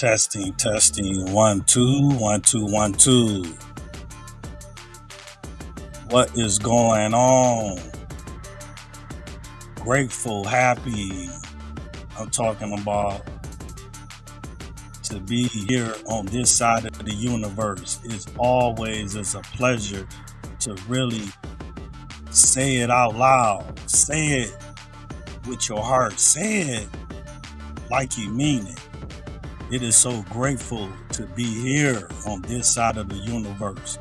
Testing, testing, 1 2 1 2 1 2. What is going on? Grateful, happy. I'm talking about to be here on this side of the universe. It's always is a pleasure to really say it out loud. Say it with your heart. Say it like you mean it. It is so grateful to be here on this side of the universe.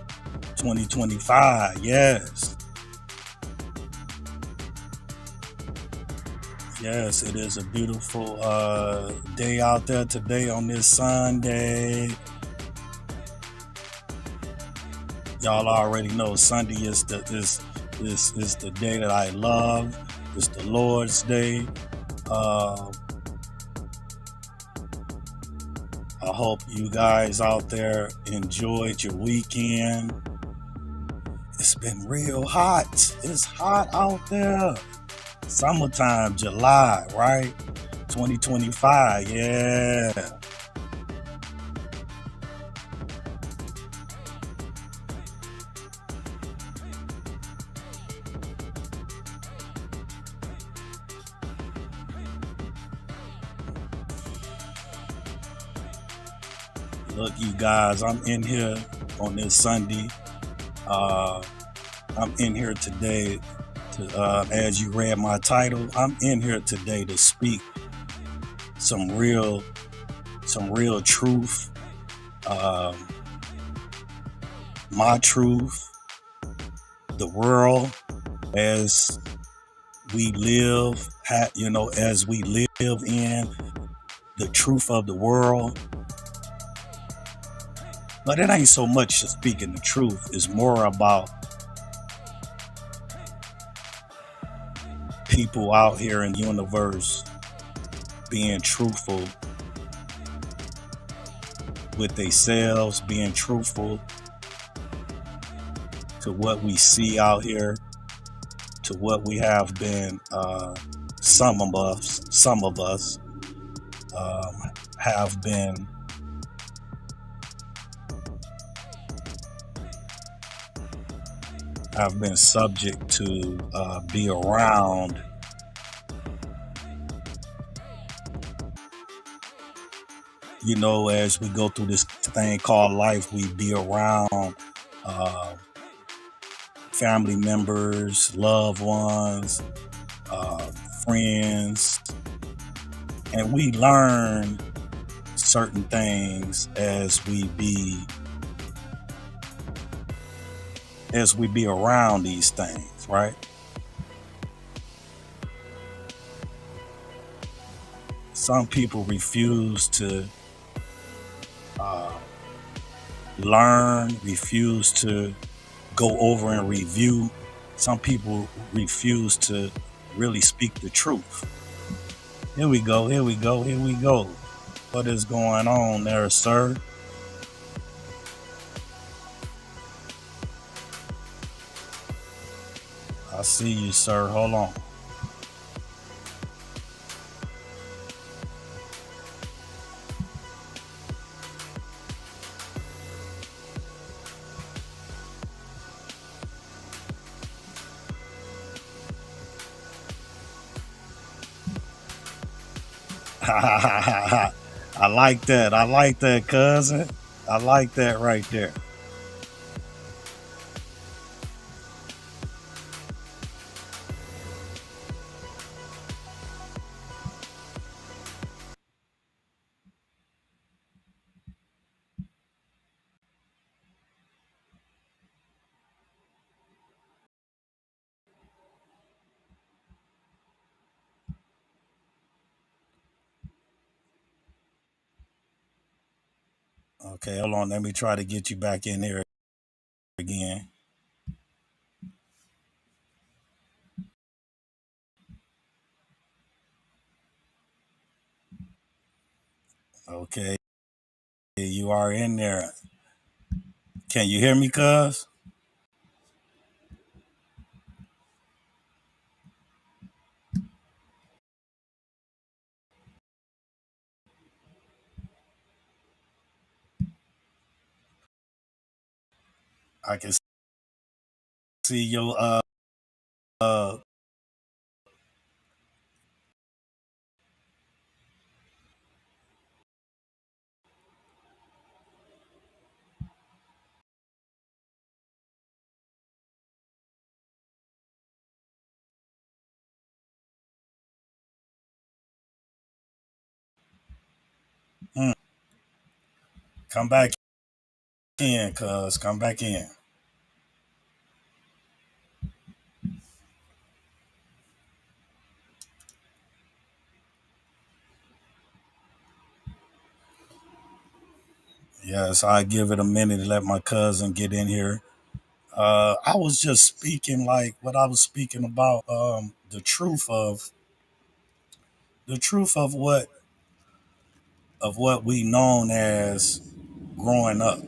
2025, yes. Yes, it is a beautiful day out there today on this Sunday. Y'all already know Sunday is the day that I love. It's the Lord's Day. I hope you guys out there enjoyed your weekend. It's been real hot. It's hot out there. Summertime, July, right? 2025, yeah. Look, you guys, I'm in here on this Sunday. I'm in here today to, as you read my title, I'm in here today to speak some real truth, um, my truth, the world as we live, as we live in the truth of the world. But it ain't so much speaking the truth. It's more about people out here in the universe being truthful with themselves, being truthful to what we see out here, to what we have been. Some of us have been subject to be around as we go through this thing called life. We be around uh, family members, loved ones, uh, friends, and we learn certain things as we be around these things, right? Some people refuse to uh, learn, refuse to go over and review. Some people refuse to really speak the truth. Here we go. What is going on there, sir? I see you, sir. Hold on. I like that. I like that, cousin. I like that right there. Okay, hold on. Let me try to get you back in here again. Okay, you are in there. Can you hear me, cuz? I can see your uh mm, come back in, cuz come back in. Yes, I give it a minute to let my cousin get in here. I was just speaking like what I was speaking about, the truth of what we known as growing up.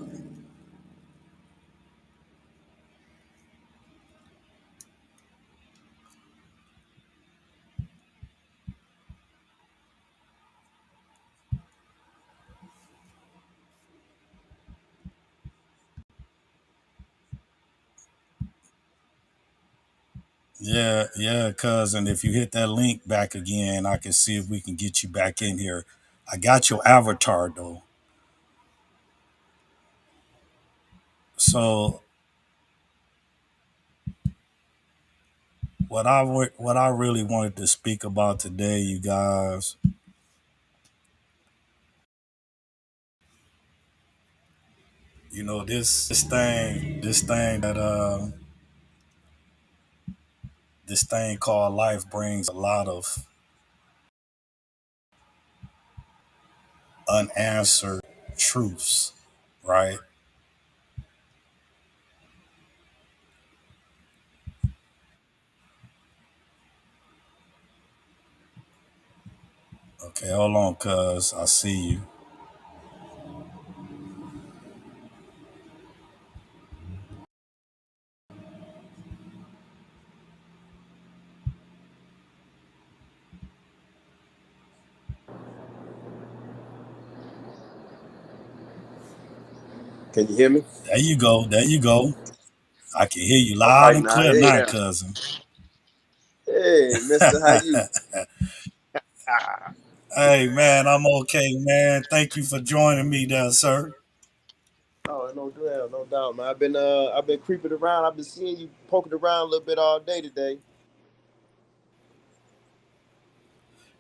Yeah, yeah, cousin. If you hit that link back again, I can see if we can get you back in here. I got your avatar though. So what I really wanted to speak about today, you guys, you know, this thing that this thing called life brings a lot of unanswered truths, right? Okay, hold on, cuz I see you. Can you hear me? There you go. There you go. I can hear you All loud right and now. clear Hey now, there. cousin. Hey, Mister, how you? Ah. Hey man, I'm okay, man. Thank you for joining me there, sir. Oh, no doubt, no doubt, man. I've been creeping around. I've been seeing you poking around a little bit all day today.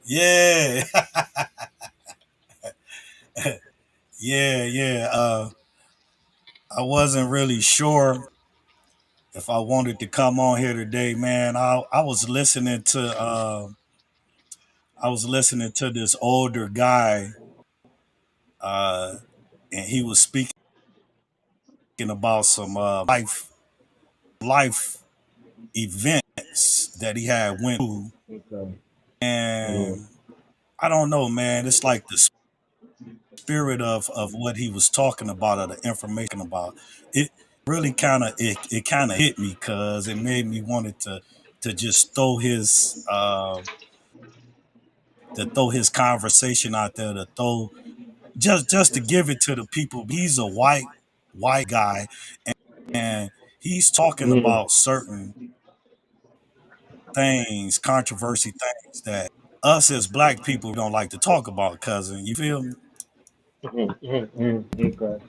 Yeah, yeah, yeah. I wasn't really sure if I wanted to come on here today, man. I was listening to this older guy, uh, and he was speaking about some life events that he had went through, Okay. Mm. and I don't know, man. It's like the spirit of what he was talking about or the information about it really it kind of hit me because it made me wanted to just throw his conversation out there to throw just to give it to the people. He's a white guy, and he's talking Mm. about certain things, controversy things that us as black people don't like to talk about, cousin. You feel me? Mm. Mm. Mm. Okay.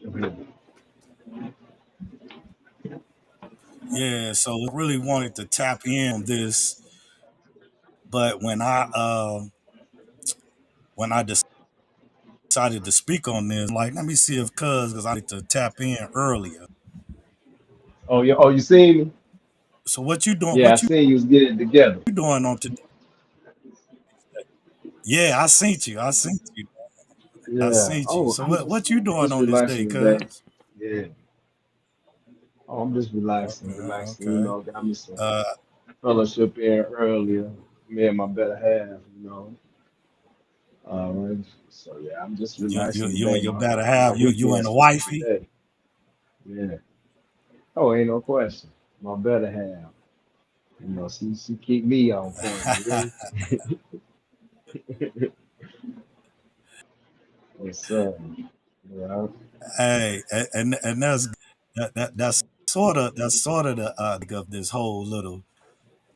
Mhm. Yeah, so I really wanted to tap in on this, but when I decided to speak on this, like let me see if cuz because I need to tap in earlier. Oh, yeah. Oh, you seen me? So what you doing? Yeah, I What you seen you was getting it together. doing on today? Yeah, I seen you. I seen you. I Yeah. seen you. Oh, So what you I'm doing just on this day, relaxing today. cuz? Yeah. Oh, I'm just relaxing, Okay, relaxing. okay. Got me some Uh, fellowship in earlier. Me and my better half. Right. So yeah, I'm just relaxing you today. and your better My half. You weekend and the started wifey. today. Yeah. Oh, ain't no question. My better half. She keep me on point. You hear me? Yes, sir. Yeah. Hey, and that's that's sort of the of this whole little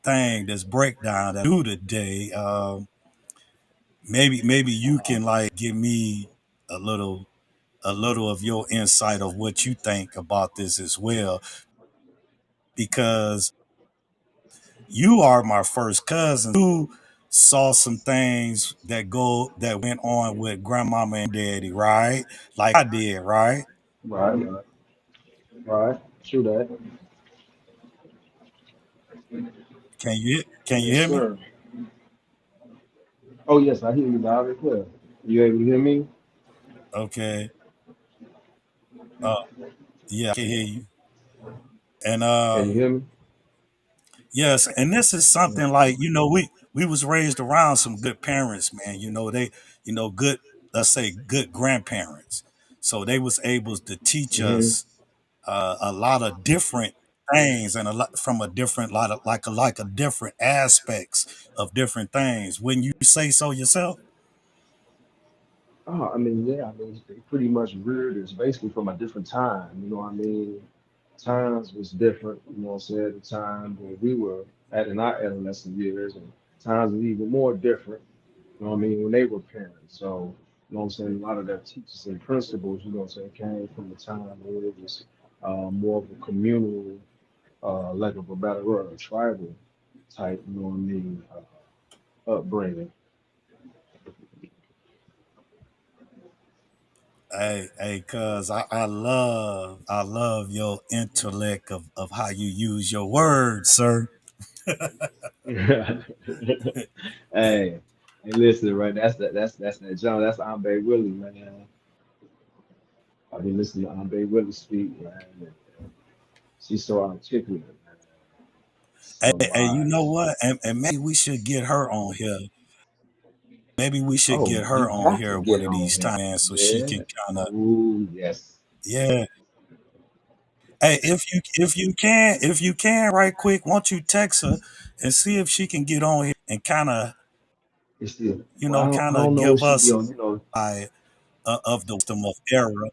thing, this breakdown that I do today. Maybe you Uh, can like give me a little a little of your insight of what you think about this as well, because you are my first cousin. You saw some things that went on with grandmama and daddy, right? Like I did, right? right, right. True that. Can you Yes, hear me? sir. Oh, yes, I hear you loud and clear. You able to hear me? Okay. Uh, yeah, I can hear you. And Can you hear me? yes, and this is Yeah. something like, we was raised around some good parents, man. They, good, let's say good grandparents. So they was able to teach Mm-hmm. us a lot of different things, and a lot from a different lot of like a different aspects of different things. When you say so yourself. Oh, I mean, yeah, I mean, they pretty much reared us basically from a different time. You know what I mean? Times was different, you know what I'm saying, at the time when we were in our adolescent years, and times was even more different, you know what I mean, when they were parents. So, you know what I'm saying, a lot of their teachers and principles, you know what I'm saying, came from the time where it was more of a communal, lack of a better word, tribal type, you know what I mean, upbringing. Hey, cuz I love your intellect of how you use your words, sir. Hey, hey, listen, right? That's that John. That's Ambe Willie, man. I've been listening to Ambe Willie speak, man. And she's so articulate, man. Hey, So hey, you know wise. what? And maybe we should get her on here. Maybe we should Oh, get you her on have to here get one of her on these here. times, man, so she Yeah. can kind of, Oh, yes. yeah. Hey, if you can, right quick, won't you text her and see if she can get on here and kind of, It's still. Well, I kind don't of know if give she us be some on. You know. of the wisdom of era,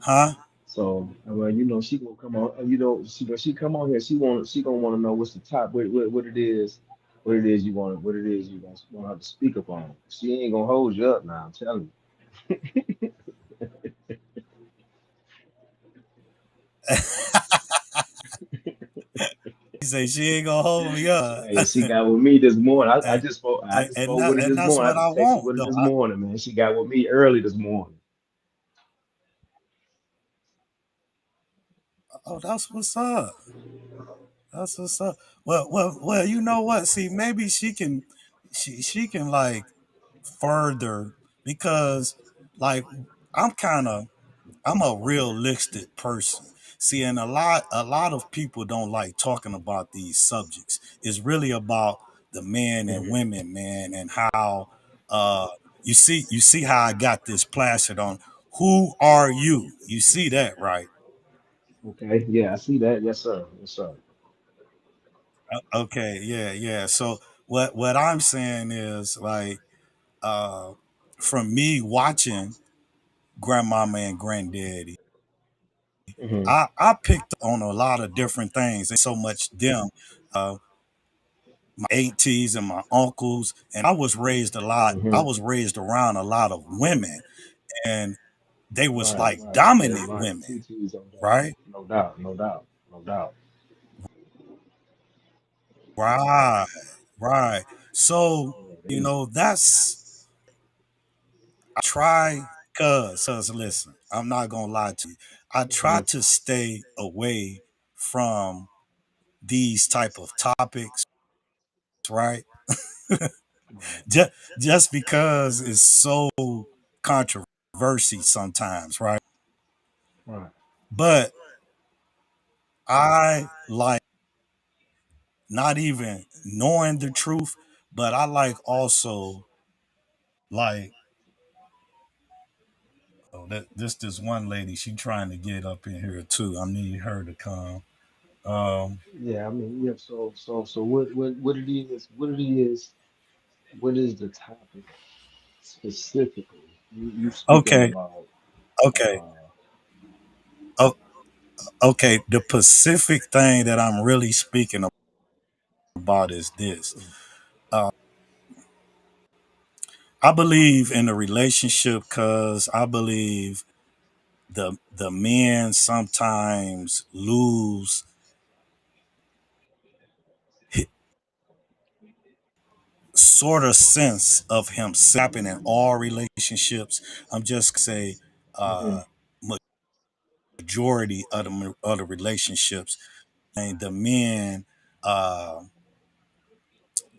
huh? So, well, you know, she gonna come on. You know, she come on here. She gonna want to know what's the top, what it is, what it is you gonna have to speak upon. She ain't gonna hold you up now. I'm telling She say she ain't gonna hold me you. up, Hey, she got with me this morning. I and, just spoke. I and, just and, spoke that, with her and this that's morning. I what I just texted want, with her though. this morning, man. She got with me early this morning. Oh, that's what's up. That's what's up. Well. You know what? See, maybe she can like further, because like I'm kind of I'm a realistic person. See, and a lot of people don't like talking about these subjects. It's really about the men and Mhm. women, man, and how uh you see how I got this plastered on. Who are you? You see that, right? Okay. Yeah, I see that. Yes, sir. Yes, sir. Okay, yeah, yeah. So what I'm saying is like, uh from me watching grandmama and granddaddy, Hmm. I picked on a lot of different things. So much them, my aunties and my uncles, and I was raised a lot. I Hmm. was raised around a lot of women, and they was Right. like Right. Yeah. dominant Right. women, TT's on that. right? No doubt. No doubt. No doubt. Right, right. So Yeah, they. that's I try, cuz listen, I'm not gonna lie to you. I try Mhm. to stay away from these type of topics, right? Right. Just because it's so controversy sometimes, right? Right. But I like not even knowing the truth, but I like also like, oh, this one lady, she trying to get up in here too. I need her to come. Um, Yeah. I mean, yeah. So, what it is? What it is? What is the topic specifically? You speaking okay, about? Uh, okay. Okay, the Pacific thing that I'm really speaking about is this. Uh, I believe in a relationship because I believe the men sometimes lose sort of sense of himself. Happen in all relationships. I'm just say Mm-hmm. uh, majority of the relationships, and the men, uh,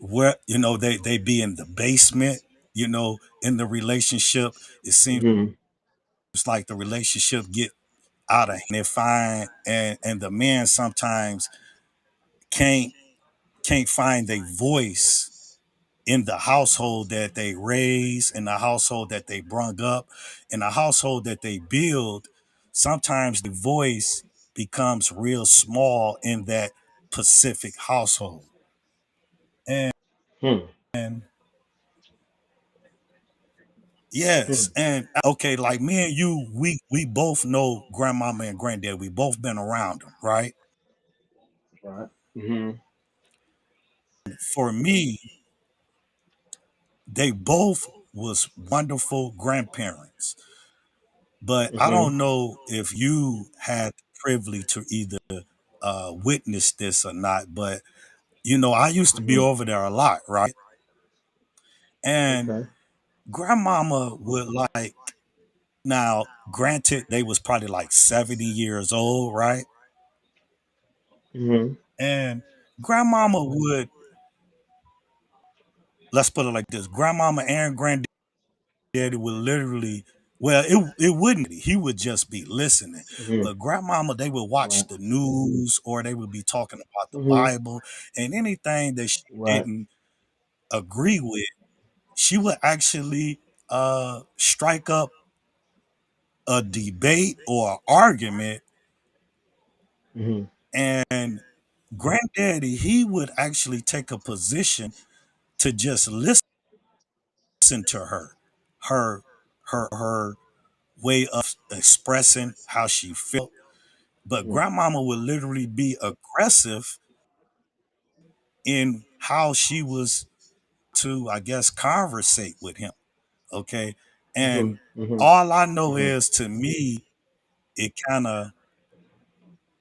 where they be in the basement, in the relationship. It seems Mm-hmm. like the relationship get out of hand. They find and the men sometimes can't can't find their voice in the household that they raise, in the household that they brung up, in the household that they build. Sometimes the voice becomes real small in that Pacific household. Hmm. And Hmm. yes, and okay, like me and you, we both know grandmama and granddad. We both been around them, right? Right. Mm-hmm. For me, they both was wonderful grandparents. But I Mm-hmm. don't know if you had the privilege to either witness this or not. But I used to be Mm-hmm. over there a lot, right? And Okay. grandmama would like, now granted they was probably like 70 years old, right? Mm-hmm. And grandmama would, let's put it like this, grandmama and granddaddy would literally, well, it wouldn't, he would just be listening. Mm-hmm. But grandmama, they would watch Right. the news, or they would be talking about the Mm-hmm. Bible, and anything that she Right. didn't agree with, she would actually strike up a debate or an argument. Mm-hmm. And granddaddy, he would actually take a position to just listen to her way of expressing how she felt. But Mm-hmm. grandmama would literally be aggressive in how she was to, I guess, conversate with him. Okay. And Mm-hmm. Mm-hmm. all I know Mm-hmm. is, to me, it kind of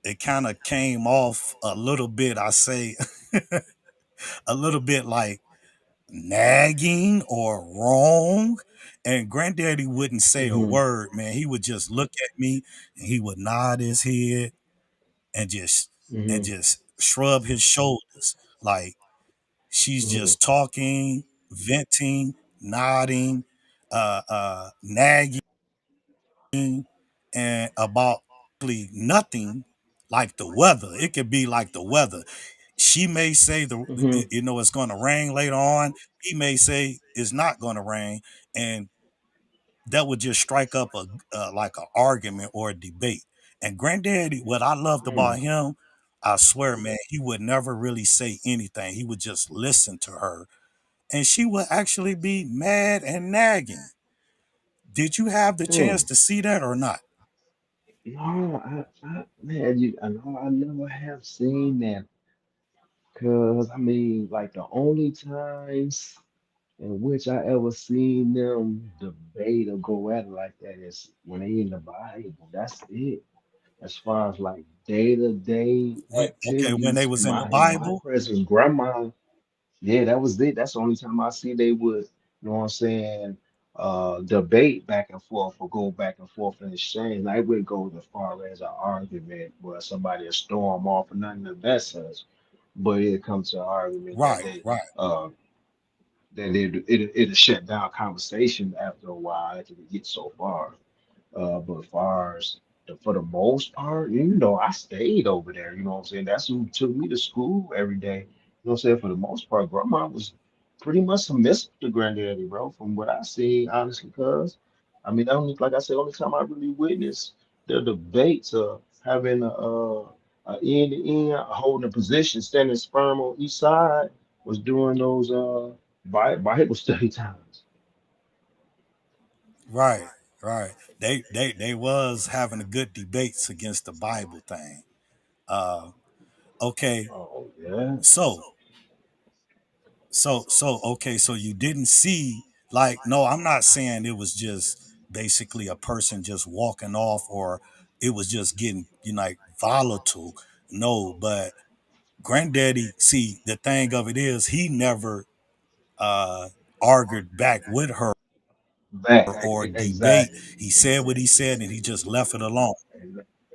it kind of came off a little bit, I say, a little bit like nagging or wrong. And granddaddy wouldn't say a Mm-hmm. word, man. He would just look at me and he would nod his head and Mm-hmm. just shrug his shoulders, like she's Mm-hmm. just talking, venting, nodding, nagging, and about nothing, like the weather. It could be like the weather. She may say Mm-hmm. it's going to rain later on. He may say it's not going to rain, and that would just strike up a like an argument or a debate. And granddaddy, what I loved Mm-hmm. about him, I swear, man, he would never really say anything. He would just listen to her, and she would actually be mad and nagging. Did you have the chance Mm. to see that or not? No, man, I know I never have seen that. Cause I mean, like the only times in which I ever seen them debate or go at it like that is when they in the Bible. That's it. As far as like day-to-day Okay, when they activities was in the in my Bible, presence, grandma, yeah, that was it. That's the only time I see they would, you know what I'm saying, debate back and forth or go back and forth in exchange. And I would go as far as an argument where somebody will storm off or nothing of that such. But it comes to an argument that right, they right, it'll shut down conversation after a while after we get so far. But far as for the most part, I stayed over there. You know what I'm saying? That's who took me to school every day. You know what I'm saying? For the most part, grandma was pretty much submissive to granddaddy, bro. From what I see, honestly, cuz I mean, only like I said, only time I really witnessed the debates of having a end to end, holding a position, standing firm on each side was during those Bible study times. right. right. They was having a good debates against the Bible thing. Uh, okay, Oh yeah. so okay, so you didn't see, like, no, I'm not saying it was just basically a person just walking off, or it was just getting, like, volatile. No, but granddaddy, see, the thing of it is, he never uh argued back with her Back. or debate. Exactly. He said what he Exactly. said and he just left it alone.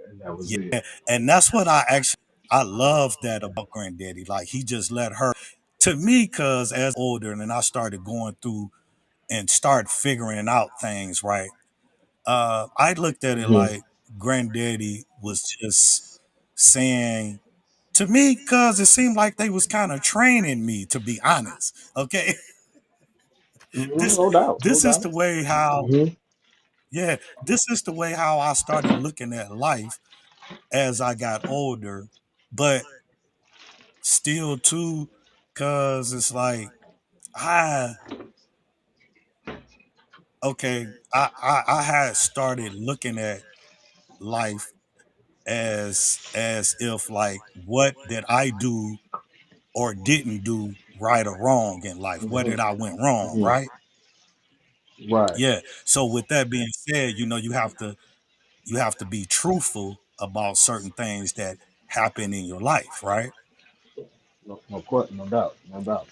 And that was it. Yeah, and that's what I love that about granddaddy. Like, he just let her, to me, cause as older and then I started going through and start figuring out things, right? I looked at it Hmm. like granddaddy was just saying to me, cause it seemed like they was kind of training me, to be honest. Okay. Hmm. this No doubt. No this is doubt. the way how, Hmm. yeah, this is the way how I started looking at life as I got older. But still too, cause it's like, I okay, I had started looking at life as if, like, what did I do or didn't do right or wrong in life? Where Hmm. did I went wrong, Hmm. right? Right. Yeah. So with that being said, you have to be truthful about certain things that happen in your life, right? No, no doubt. No doubt.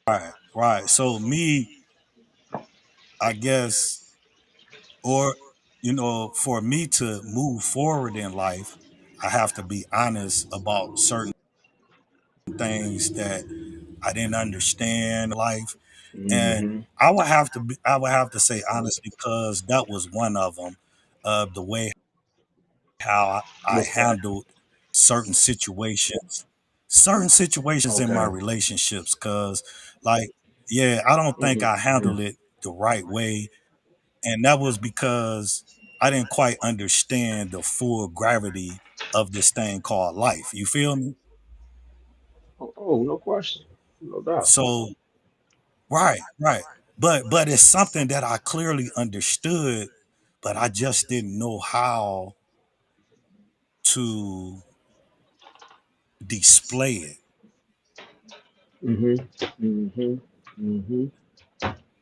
Right, right. So me, I guess, or, for me to move forward in life, I have to be honest about certain things that I didn't understand life. And Hmm. I would have to say honest, because that was one of them. The way how I What's that? handled certain situations, certain situations in my Okay. relationships. Cause, like, yeah, I don't think Hmm. I Hmm. handled it the right way. And that was because I didn't quite understand the full gravity of this thing called life. You feel me? Oh, oh, no question. No doubt. So, right, right. But it's something that I clearly understood, but I just didn't know how to display it. Hmm. Hmm. Hmm.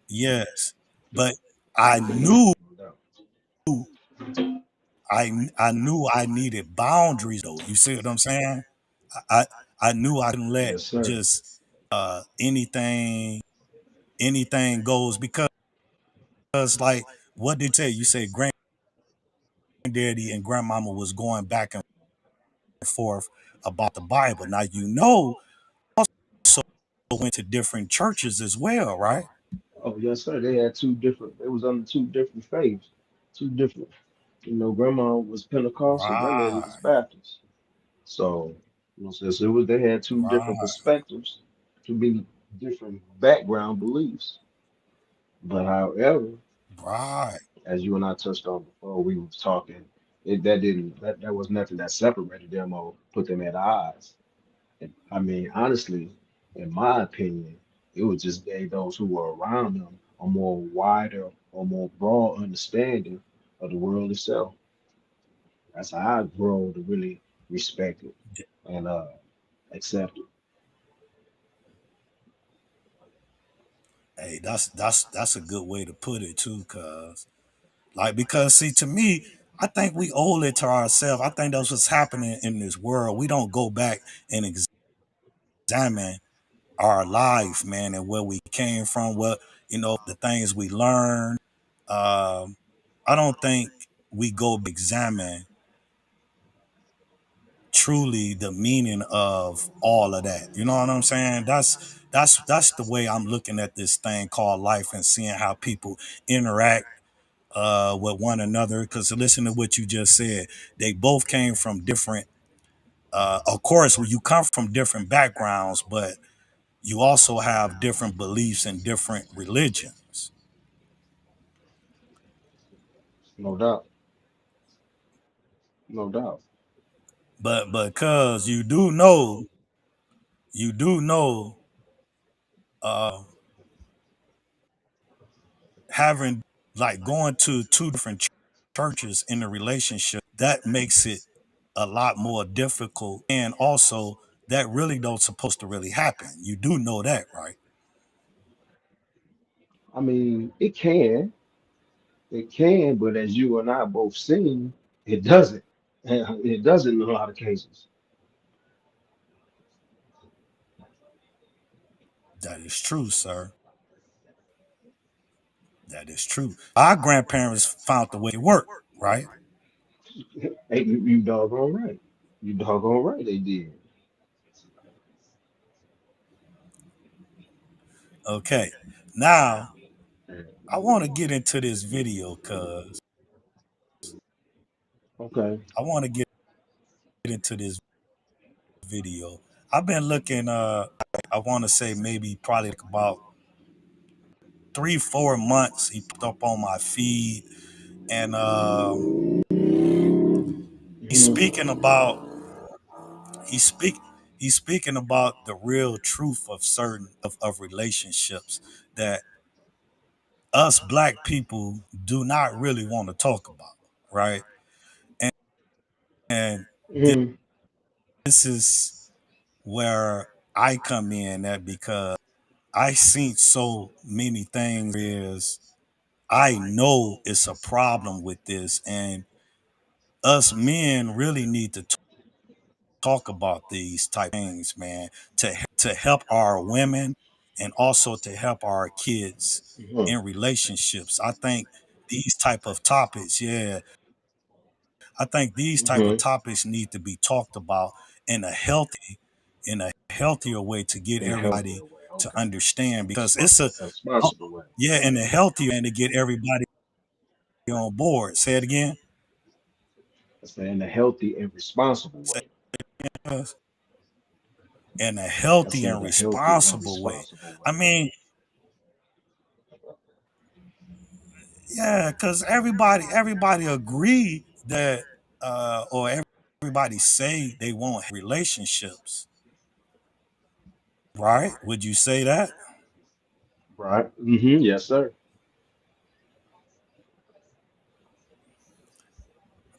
Yes. But I knew No doubt. I knew I needed boundaries though. You see what I'm saying? I I knew I couldn't let Yes, sir. just anything goes, because, like, what did you say? You say granddaddy and grandmama was going back and forth about the Bible. Now, also went to different churches as well, right? Oh, yes, sir. They had two different. They was under two different faiths. Two different. Grandma was Pentecostal. Granddaddy was Right, Baptist. So, so it was. They had two different right, perspectives, to be different background beliefs. But however, right, as you and I touched on before we was talking, that didn't that was nothing that separated them or put them at odds. And, I mean, honestly, in my opinion, it was just gave those who were around them a more wider or more broad understanding of the world itself. That's how I grow to really respect it and accept it. hey, that's a good way to put it too, cuz, like, because, see, to me, I think we owe it to ourselves. I think that's what's happening in this world. We don't go back and examine our life, man, and where we came from, what, the things we learned. Um, I don't think we go examine truly the meaning of all of that. You know what I'm saying? That's the way I'm looking at this thing called life, and seeing how people interact with one another. Because, listen to what you just said. They both came from different. Of course, you come from different backgrounds, but you also have different beliefs and different religions. No doubt. No doubt. But because you do know, uh, having like going to two different churches in a relationship, that makes it a lot more difficult. And also that really don't supposed to really happen. You do know that, right? I mean, it can, but as you and I both seen, it doesn't. It doesn't in a lot of cases. That is true, sir. That is true. Our grandparents found the way it worked, right? Hey, you doggone right. You doggone right they did. Okay. Now I want to get into this video because Okay. I want to get into this video. I've been looking I want to say maybe probably like about 3, 4 months he popped up on my feed, and he's Hmm. speaking about he speak he's speaking about the real truth of certain of relationships that us black people do not really want to talk about, right? And Hmm. this is where I come in at, because I seen so many things is I know it's a problem with this, and us men really need to talk about these type things, man, to help our women and also to help our kids Hmm. in relationships. I think these type of topics, yeah, I think these type of Hmm. topics need to be talked about in a healthier way to get In a healthier everybody way. to Okay. understand, because it's a A responsible way. yeah, in a healthier and to get everybody on board. Say it again. I say in a healthy and responsible Say way. it again. In a I healthy said and a healthy and responsible way. responsible way. I mean, yeah, because everybody agree that or everybody say they want relationships, right? Would you say that? Right. Hmm. Yes, sir.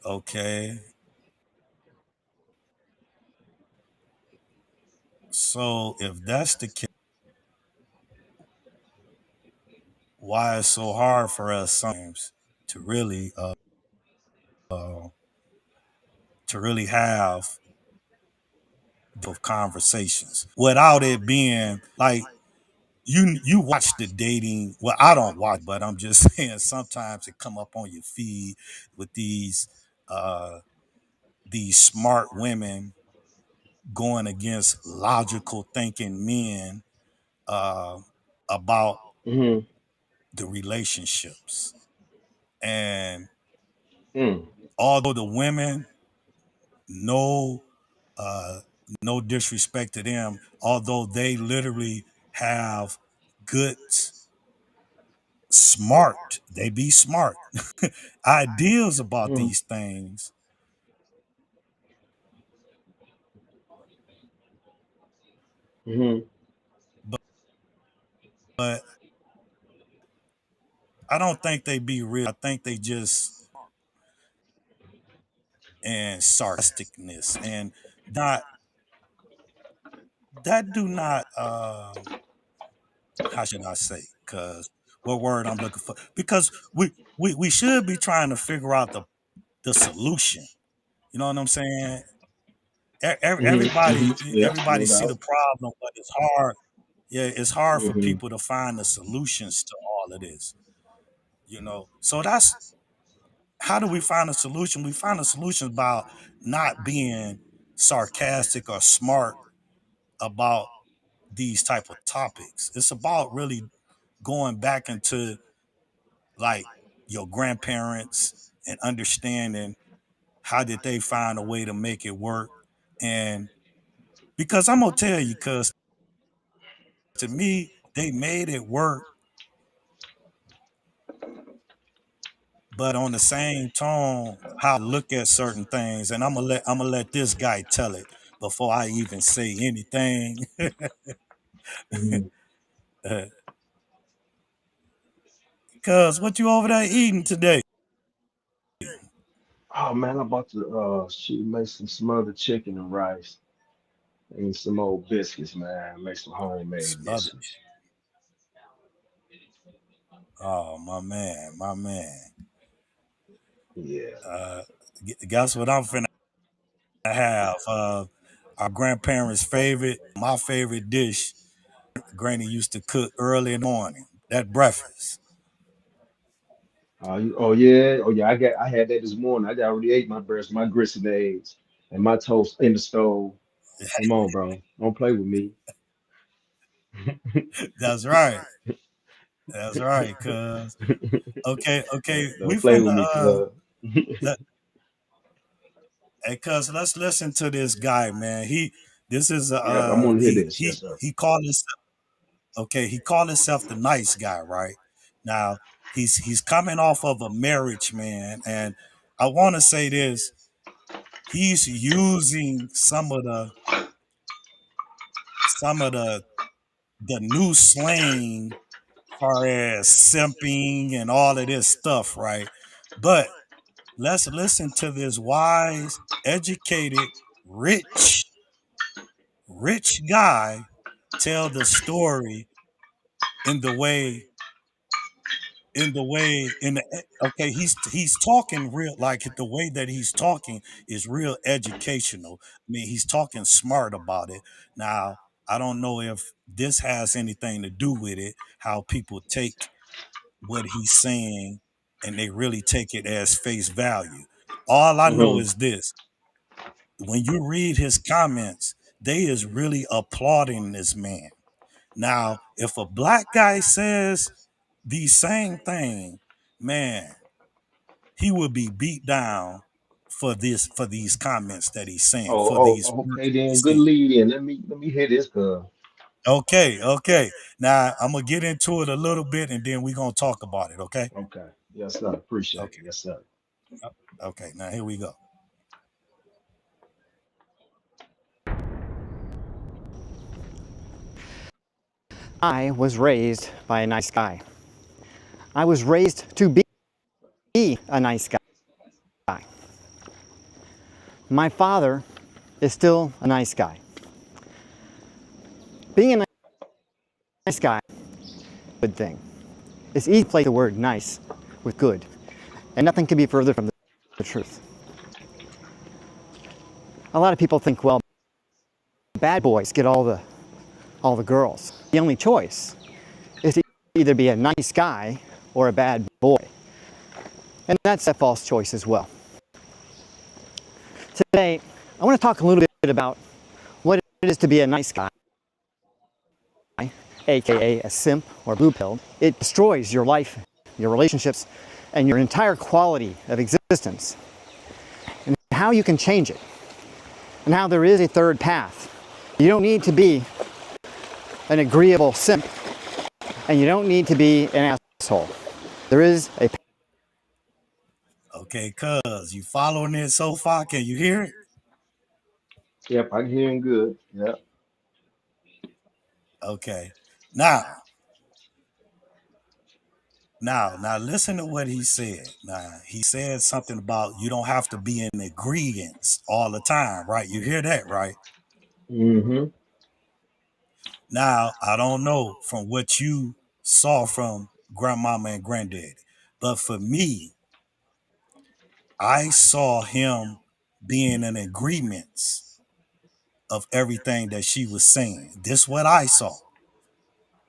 Okay. So if that's the case, why it's so hard for us sometimes to really uh to really have of conversations without it being like you watch the dating, well, I don't watch, but I'm just saying sometimes it come up on your feed with uh these smart women going against logical thinking men uh about Hmm. the relationships. And Mm. although the women, no uh no disrespect to them, although they literally have good, smart, they be smart ideas about Hmm. these things, Hmm. but I don't think they be real. I think they just and sarcasticness and not that do not how should I say? Because what word I'm looking for? Because we should be trying to figure out the solution. You know what I'm saying? Hmm. Everybody Hmm. Yeah, everybody no see the doubt. problem, but it's hard. Yeah, it's hard for Hmm. people to find the solutions to all of this. So that's how do we find a solution? We find a solution about not being sarcastic or smart about these type of topics. It's about really going back into like your grandparents and understanding how did they find a way to make it work. And because I'm gonna tell you, because to me they made it work, but on the same tone, how I look at certain things, and I'm gonna let this guy tell it before I even say anything. Hmm. uh, Cuz, what you over there eating today? Oh man, I'm about to shoot, make some smothered chicken and rice and some old biscuits, man. Make some homemade Smothered. biscuits. Oh, my man, my man. Yeah. Uh, guess what I'm finna have? Our grandparents' favorite, my favorite dish. Granny used to cook early in the morning. That breakfast. Oh yeah, oh yeah. I had that this morning. I already ate my breast, my grits and eggs, and my toast in the stove. Come on, bro. Don't play with me. That's right. That's right. Cuz. Okay, okay. We Don't play with finna me, cuz. let, hey, cuz, let's listen to this guy, man. This is Yeah, I'm gonna hear this. Yes, sir. he called himself, okay, he called himself the nice guy, right? Now, he's coming off of a marriage, man, and I want to say this, he's using some of the new slang far as simping and all of this stuff, right? But let's listen to this wise, educated, rich guy tell the story in the way in the okay, he's talking real, like the way that he's talking is real educational. I mean, he's talking smart about it. Now, I don't know if this has anything to do with it, how people take what he's saying and they really take it as face value. All I know Hmm. is this: when you read his comments, they is really applauding this man. Now, if a black guy says the same thing, man, he would be beat down for these comments that he's saying, for these words Okay that then. he's Good saying. lead in. Let me hear this, cuz. Okay, okay. Now I'm gonna get into it a little bit and then we're gonna talk about it, okay? Okay. Yes, sir. Appreciate it. Okay. Yes, sir. Okay, now here we go. I was raised by a nice guy. I was raised to be a nice guy. My father is still a nice guy. Being a nice guy is a good thing. It's easy to place the word nice with good, and nothing can be further from the truth. A lot of people think, well, bad boys get all the girls. The only choice is to either be a nice guy or a bad boy. And that's a false choice as well. Today, I want to talk a little bit about what it is to be a nice guy, aka a simp or blue pill. It destroys your life, your relationships, and your entire quality of existence. And how you can change it. And how there is a third path. You don't need to be an agreeable simp, and you don't need to be an asshole. There is a Okay, cuz you following it so far? Can you hear it? Yep, I can hear him good. Yep. Okay. Now, now listen to what he said. Now he said something about you don't have to be in agreements all the time, right? You hear that, right? Mm-hmm. Now I don't know from what you saw from grandmama and granddaddy, but for me, I saw him being in agreements of everything that she was saying. This what I saw.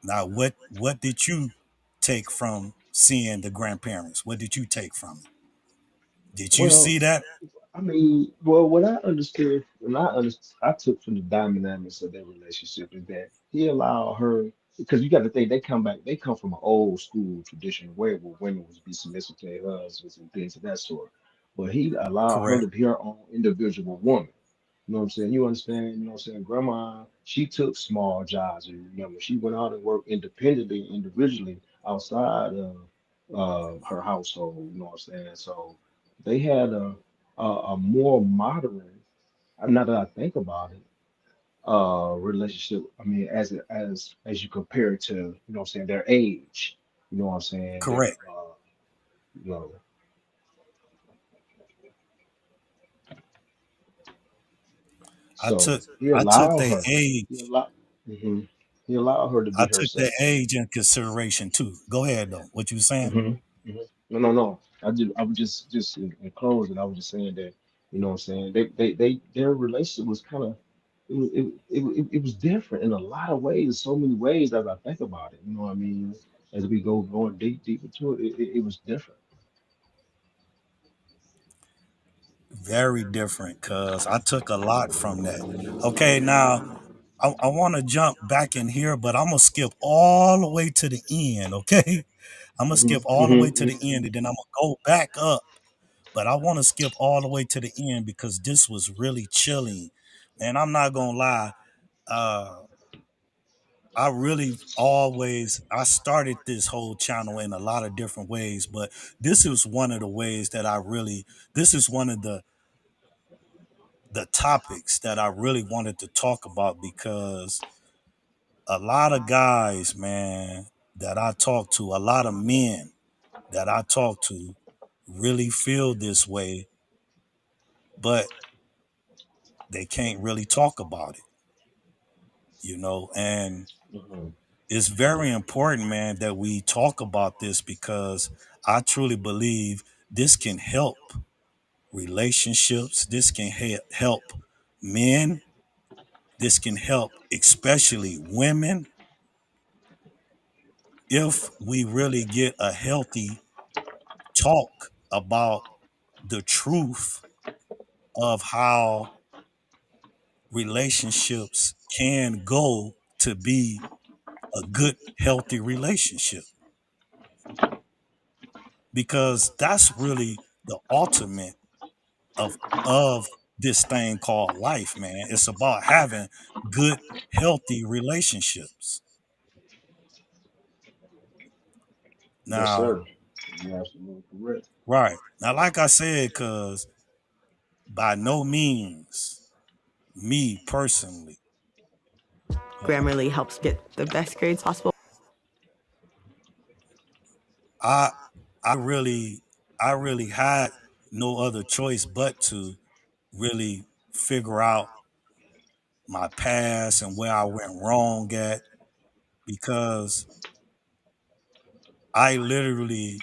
Now what did you take from seeing the grandparents? What did you take from it? Did you Well, see that? I mean, well, what I understood, I took from the dynamics of their relationship is that he allowed her, because you got to think they come from an old school tradition where women was be submissive to their husbands and things of that sort. But he allowed her Correct. to be her own individual woman. You know what I'm saying? You understand? You know what I'm saying? Grandma, she took small jobs. And remember, she went out and worked independently, individually outside of her household. You know what I'm saying? So they had a more modern, now that I think about it, relationship. I mean, as you compare it to, you know what I'm saying, their age. You know what I'm saying? That, Correct. you know, I so took I took their he age. allowed, hmm he allowed her to I be took their herself. age in consideration too. Go ahead though. What you saying? hmm No, no, no. I was just in closing. I was just saying that, you know what I'm saying? Their relationship was kind of, it was different in a lot of ways, so many ways as I think about it. You know what I mean? As we go going deep into it, it was different. Very different, cause I took a lot from that. Okay, now I want to jump back in here, but I'm gonna skip all the way to the end. Okay, I'm gonna hmm skip all the way to hmm the end, and then I'm gonna go back up. But I want to skip all the way to the end because this was really chilling. And I'm not gonna lie. Uh, I really always I started this whole channel in a lot of different ways, but this is one of the ways that I really this is one of the topics that I really wanted to talk about because a lot of guys, man, that I talk to, a lot of men that I talk to really feel this way, but they can't really talk about it, and hmm it's very important, man, that we talk about this because I truly believe this can help relationships. This can help men. This can help, especially women, if we really get a healthy talk about the truth of how relationships can go to be a good, healthy relationship. Because that's really the ultimate of of this thing called life, man. It's about having good, healthy relationships. Yes, Now, sir. You're absolutely correct. right. Now, like I said, cause by no means, me personally, Grammarly helps get the best grades possible. I I really I really had no other choice but to really figure out my past and where I went wrong at because I literally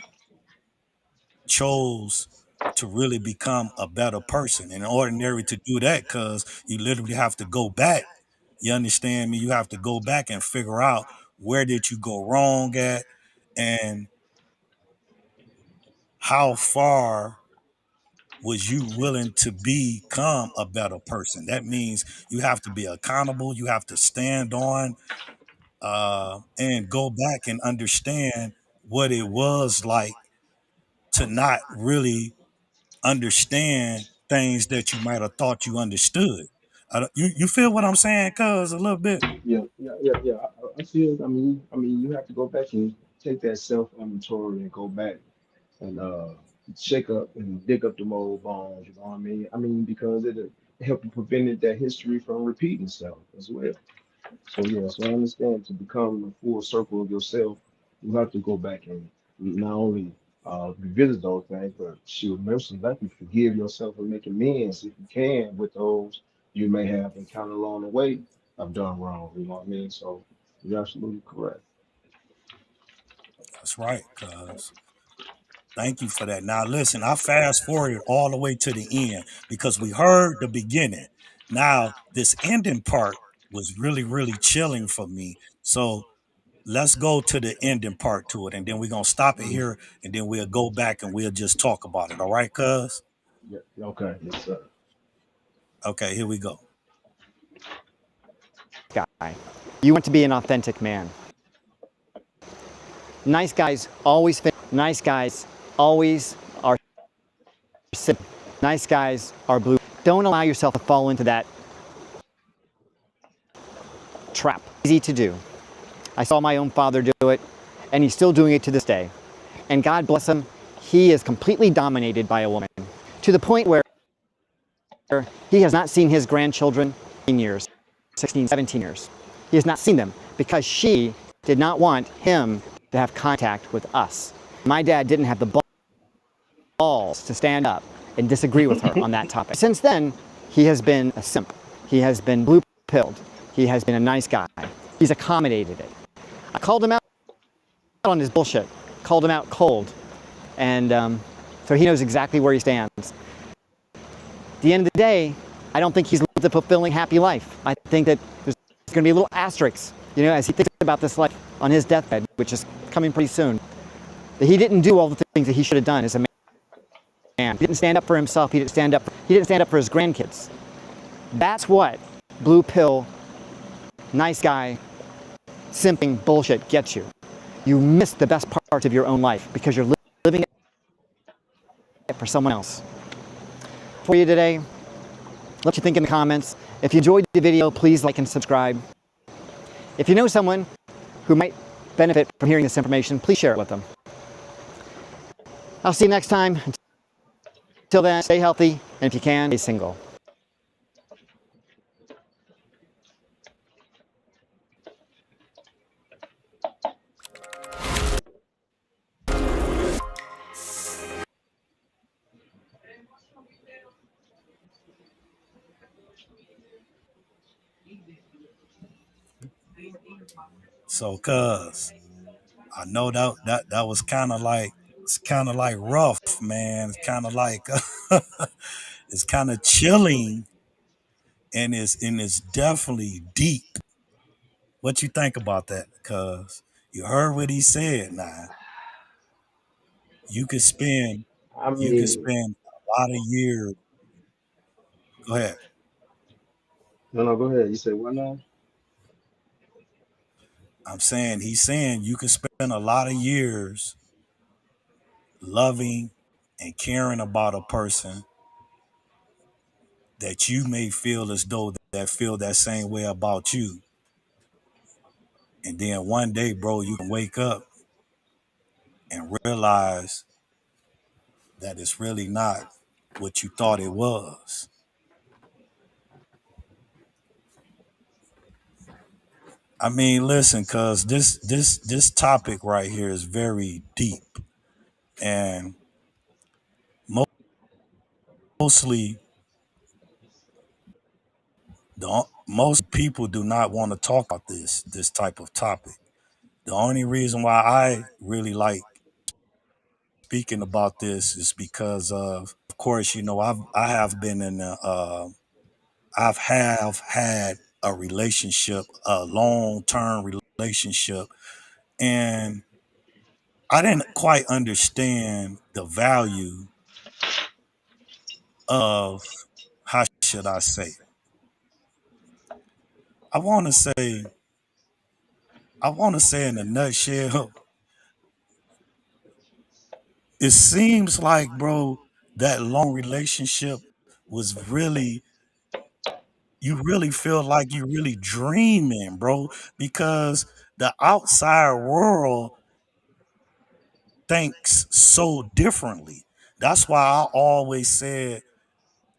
chose to really become a better person. And in ordinary to do that, because you literally have to go back. You understand me? You have to go back and figure out where did you go wrong at and how far was you willing to become a better person. That means you have to be accountable. You have to stand on and go back and understand what it was like to not really understand things that you might have thought you understood. You feel what I'm saying, cuz a little bit? Yeah. I feel. You have to go back and take that self inventory and go back and shake up and dig up the old bones. You know what I mean? Because it'll help you prevent that history from repeating itself as well. So yeah, so I understand to become a full circle of yourself, you have to go back and not only revisit those things, but shoot, mercy, like you forgive yourself and make amends if you can with those you may have encountered along the way of done wrong. You know what I mean? So you're absolutely correct. That's right, cuz. Thank you for that. Now listen, I fast forwarded all the way to the end because we heard the beginning. Now, this ending part was really, really chilling for me. So let's go to the ending part to it, and then we're gonna stop it Mhm. here, and then we'll go back and we'll just talk about it. All right, cuz? Yeah, okay, yes, sir. Okay, here we go. Guy. You want to be an authentic man. Nice guys always fit. Nice guys always are simple. Nice guys are blue. Don't allow yourself to fall into that trap. Easy to do. I saw my own father do it, and he's still doing it to this day. And God bless him, he is completely dominated by a woman to the point where he has not seen his grandchildren in years, 16, 17 years. He has not seen them because she did not want him to have contact with us. My dad didn't have the balls to stand up and disagree with her on that topic. Since then, he has been a simp. He has been blue-pilled. He has been a nice guy. He's accommodated it. I called him out on his bullshit, called him out cold, and so he knows exactly where he stands. At the end of the day, I don't think he's lived a fulfilling, happy life. I think that there's going to be a little asterisk, you know, as he thinks about this life on his deathbed, which is coming pretty soon, that he didn't do all the things that he should have done as a man. He didn't stand up for himself. He didn't stand up for his grandkids. That's what blue pill, nice guy, simping bullshit gets you. You miss the best parts of your own life because you're living it for someone else. For you today, let you think in the comments. If you enjoyed the video, please like and subscribe. If you know someone who might benefit from hearing this information, please share it with them. I'll see you next time. Until then, stay healthy, and if you can, stay single. So, cuz I know that was kind of like, it's kind of like rough, man. It's kind of like it's kind of chilling, and it's definitely deep. What you think about that? Cuz you heard what he said. Now you could spend I you could mean, spend a lot of years. Go ahead. no, no, go ahead. You say what now? I'm saying he's saying you could spend a lot of years loving and caring about a person that you may feel as though that feel that same way about you. And then one day, bro, you can wake up and realize that it's really not what you thought it was. I mean, listen, cuz this topic right here is very deep, and mostly most people do not want to talk about this type of topic. The only reason why I really like speaking about this is because of course, you know, I have been in I've have had a relationship, a long term relationship, and I didn't quite understand the value of, how should I say? I want to say I want to say in a nutshell, it seems like, bro, that long relationship was really, you really feel like you really dreaming, bro, because the outside world thinks so differently. That's why I always said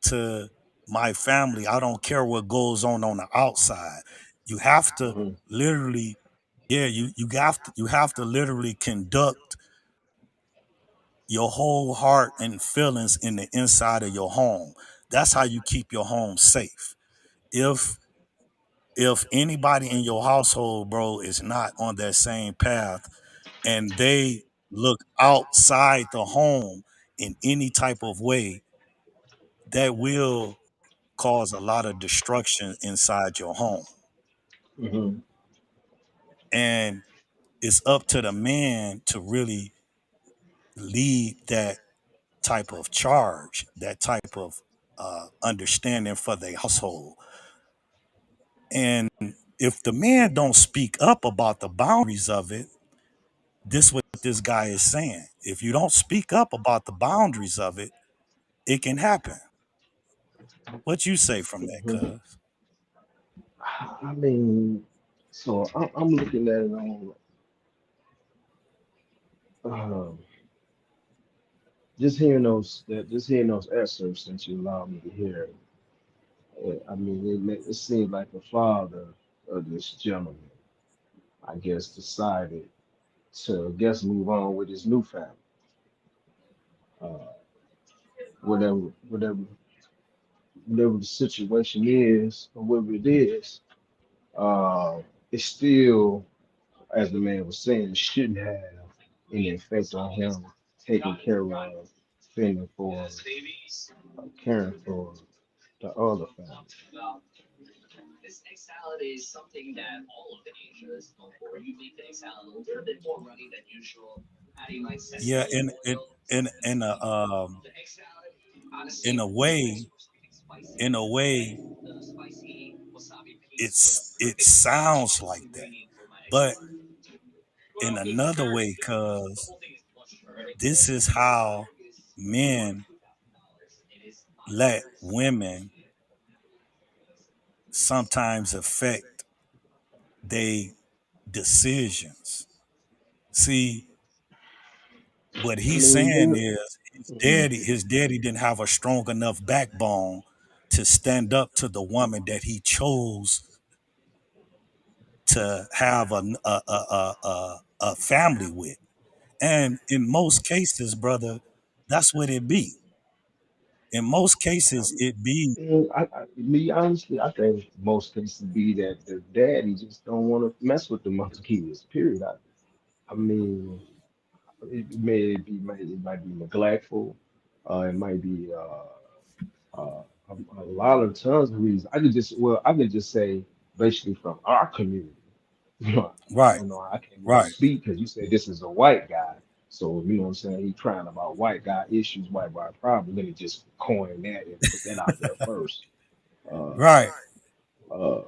to my family, I don't care what goes on the outside. You have to Hmm. literally, yeah, you have to literally conduct your whole heart and feelings in the inside of your home. That's how you keep your home safe. If if anybody in your household, bro, is not on that same path, and they look outside the home in any type of way, that will cause a lot of destruction inside your home. Hmm. And it's up to the man to really lead that type of charge, that type of understanding for the household. And if the man don't speak up about the boundaries of it, this what this guy is saying. If you don't speak up about the boundaries of it, it can happen. What you say from that, Hmm. cuz? I mean, so I'm looking at it on um, just hearing those excerpts that you allowed me to hear. I mean, it seemed like the father of this gentleman, I guess, decided to, I guess, move on with his new family. Uh, whatever, whatever the situation is, or whatever it is, uh, it's still, as the man was saying, shouldn't have any effect on him taking care of, fending for, caring for the other family. Yeah, in a way, in a way, it sounds like that, but in another way, cause this is how men let women sometimes affect they decisions. See, what I he's mean, saying then, is mhm. his daddy didn't have a strong enough backbone to stand up to the woman that he chose to have a family with. And in most cases, brother, that's what it be. In most cases, it be Me honestly, I think most cases be that the daddy just don't want to mess with the mother kids. Period. I mean, it might be neglectful. It might be a lot of tons of reasons. I could just say basically from our community. You know, I right, don't know. I can't really right, speak because you say this is a white guy. So you know what I'm saying. He crying about white guy issues, white guy problems. Let me just coin that and put that out there first. Uh, right. uh,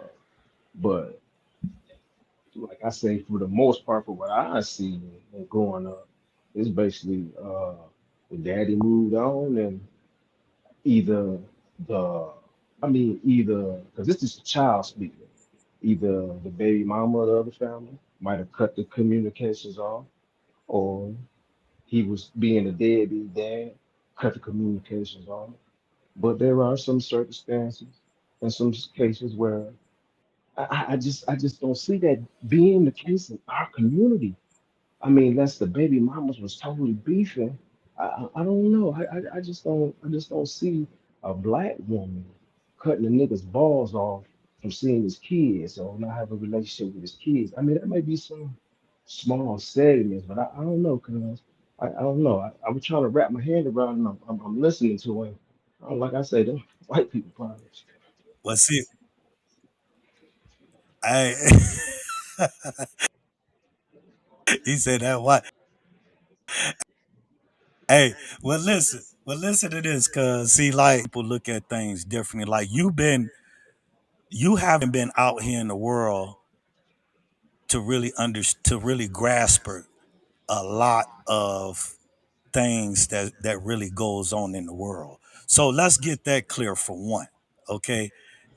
but like I say, for the most part, for what I see and growing up, it's basically the daddy moved on and either the, either because this is a child speaking, either the baby mama of the other family might have cut the communications off, or he was being a deadbeat dad, cut the communications off. But there are some circumstances and some cases where I just don't see that being the case in our community. I mean, unless the baby mamas was totally beefing, I don't know. I just don't see a black woman cutting a nigga's balls off from seeing his kids or not have a relationship with his kids. I mean, that may be some small segments, but I don't know, cause I don't know. I was trying to wrap my hand around, and I'm listening to him. Like I say, them white people problems. Well, see, I he said that what? Hey, well, listen to this, cause see, like people look at things differently. Like you haven't been out here in the world to really grasp a lot of things that really goes on in the world. So let's get that clear for one, okay?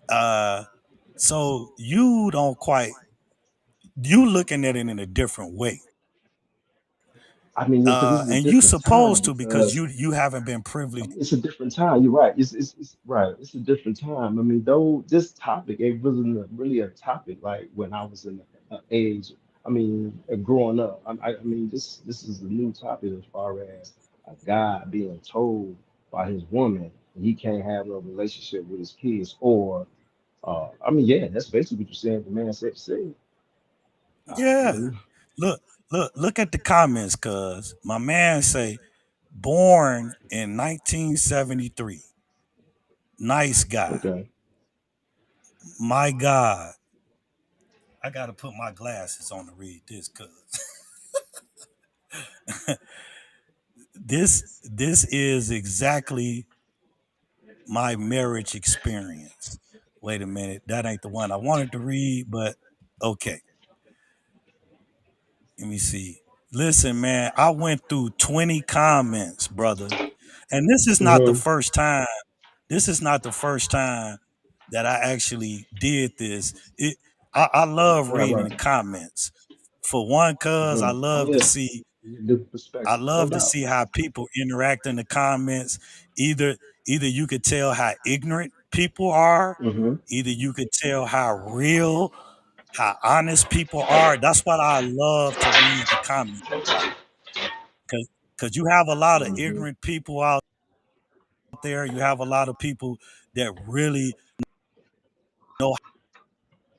Uh, so you looking at it in a different way, I mean, because this is a and you different time supposed to because because you haven't been privileged. it's a different time. You're right. It's right. It's a different time. I mean, though this topic it wasn't really a topic like when I was in the age. I mean, growing up. I mean, this is a new topic as far as a guy being told by his woman he can't have no relationship with his kids. Or, I mean, yeah, that's basically what you're saying. The man said. I Yeah, mean, look, look at the comments, cuz my man say born in 1973. Nice guy. okay. My God, I gotta put my glasses on to read this, cuz this is exactly my marriage experience. Wait a minute, that ain't the one I wanted to read, but okay. Let me see. Listen, man, I went through 20 comments, brother. And this is not the Mm-hmm. first time. This is not the first time that I actually did this. I love Right, reading the right. comments. For one, cuz Oh yeah, different I perspective, no love to doubt. see how people interact in the comments. Either either you could tell how ignorant people are, Mm-hmm. either you could tell how real how honest people are. That's what I love to read the comments about. Cause you have a lot of Hmm. ignorant people out there. You have a lot of people that really know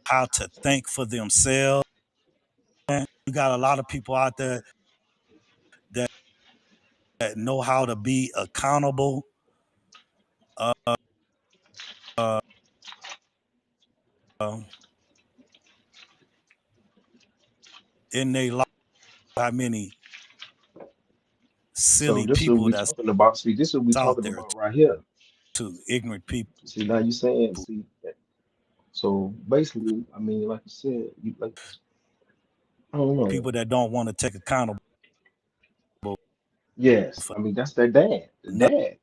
how to think for themselves. You got a lot of people out there that, that know how to be accountable uh, uh, in their life. How many So silly this is what people we that's talking about. See, this is what we out talking there about right here. too, ignorant people, See, now you saying, see, so basically, I mean, like you said, you like, I don't know. people that don't want to take accountable Yes, for I mean that's their dad. The dad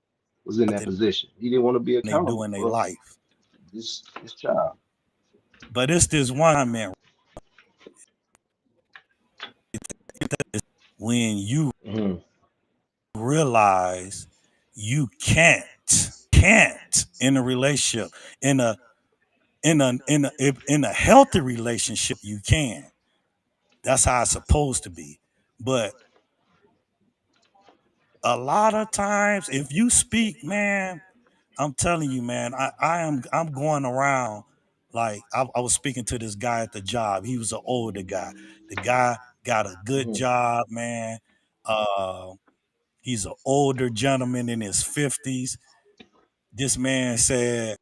was in that nothing position. He didn't want to be they do accountable in their for life. this child. But it's this one man when you Hmm. realize you can't in a relationship, in a healthy relationship, you can. That's how it's supposed to be. But a lot of times, if you speak, man, I'm telling you, man, I'm going around like I was speaking to this guy at the job. He was an older guy. The guy got a good Hmm. job, man. Uh, he's an older gentleman in his 50s. This man said,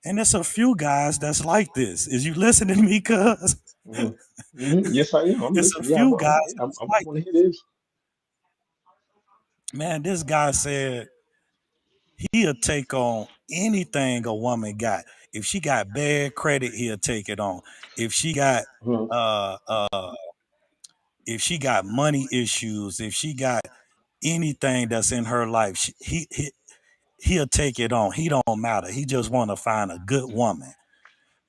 and there's a few guys that's like this. Is you listening to me, cuz? Hmm. Hmm. Yes, I am. I'm It's a listening. Yeah, few guys that's I like want to hear this. this. Man, this guy said he'll take on anything a woman got. If she got bad credit, he'll take it on. If she got Hmm. uh uh if she got money issues, if she got anything that's in her life, he'll take it on. He don't matter. He just want to find a good woman.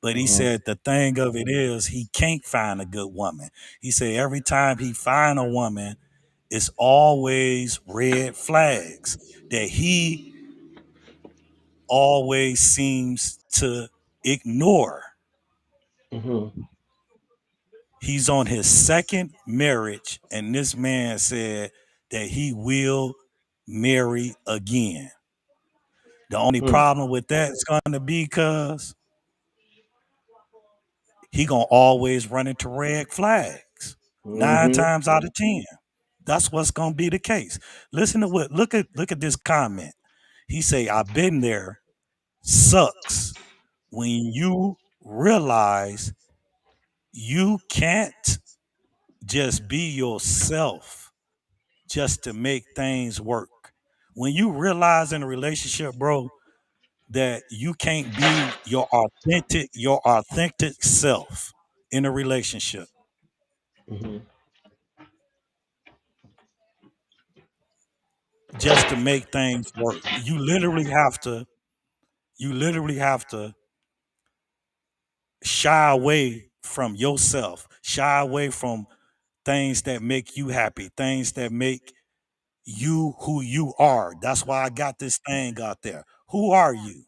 But he Hmm. said the thing of it is he can't find a good woman. He said every time he find a woman, it's always red flags that he always seems to ignore. Hmm. He's on his second marriage, and this man said that he will marry again. The only Hmm. problem with that is going to be because he gonna always run into red flags. Nine Hmm. times out of ten, that's what's gonna be the case. Listen to what look at this comment. He say, "I've been there. Sucks when you realize you can't just be yourself just to make things work. When you realize in a relationship, bro, that you can't be your authentic self in a relationship Hmm. just to make things work. You literally have to shy away from yourself, shy away from things that make you happy, things that make you who you are. That's why I got this thing out there. Who are you?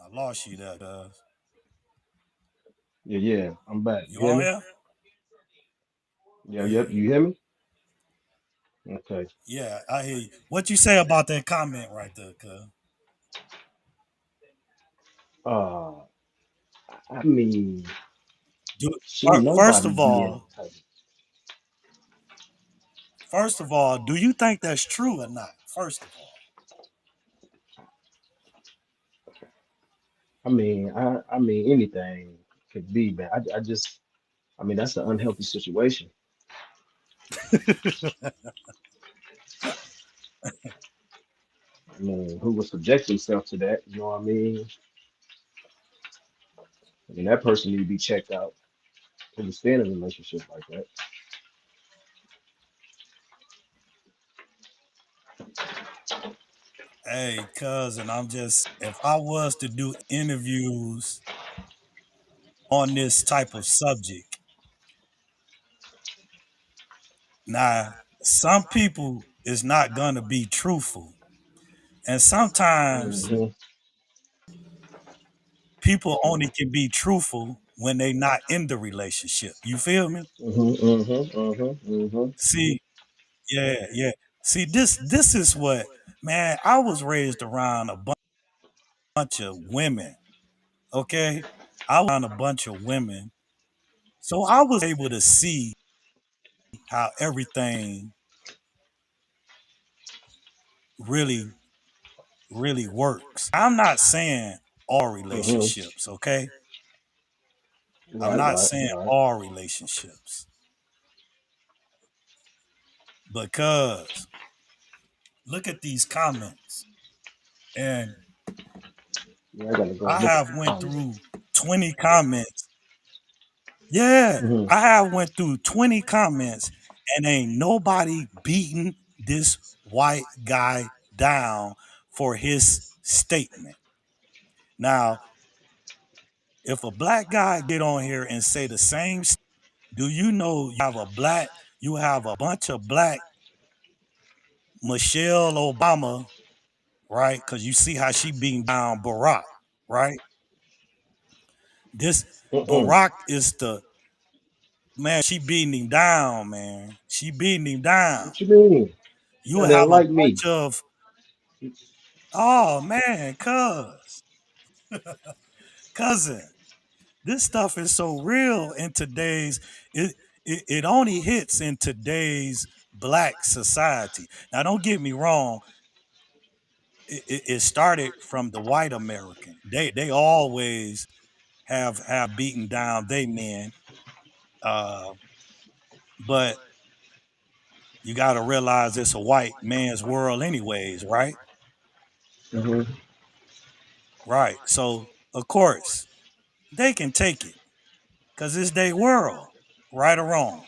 I lost you there, cuz. Yeah, yeah. I'm back. You You hear on me? here? Yeah, Yeah. yep. You hear me? Okay. Yeah, I hear you. What you say about that comment right there, cuz? Uh, I mean, Do, shouldn't first nobody of be in all, that type first of all, do you think that's true or not? First of all, I mean, anything could be bad. I just, I mean, that's an unhealthy situation. I mean, who would subject himself to that? You know what I mean? I mean, that person need to be checked out to stay in a relationship like that. hey, cousin, if I was to do interviews on this type of subject, Now, some people is not gonna be truthful, and sometimes Mm-hmm. people only can be truthful when they not in the relationship. You feel me? Mm-hmm. Mm-hmm. Mm-hmm. Mm-hmm. See, yeah, yeah. See, this is what, man. I was raised around a bunch of women. Okay, I was around a bunch of women, so I was able to see how everything really, really works. I'm not saying all Mm-hmm. relationships. Okay, I'm Right, not right, saying right. all relationships because look at these comments, and Yeah, I gotta go I look at have the went comments. through 20 comments. Yeah, Mm-hmm. I have went through 20 comments and ain't nobody beating this white guy down for his statement. Now, if a black guy get on here and say the same, do you know you have a bunch of black Michelle Obama, right? Because you see how she beating down Barack, right? This Mm-mm. Barack is the man. She beating him down, man. She beating him down. What you mean? You That ain't have a like me. bunch of, oh man, cousin. This stuff is so real in today's it only hits in today's black society. Now don't get me wrong, it started from the white American. They always have beaten down they men. Uh, but you gotta realize it's a white man's world anyways, right? Mm-hmm. Right. So of course they can take it because it's their world, right or wrong.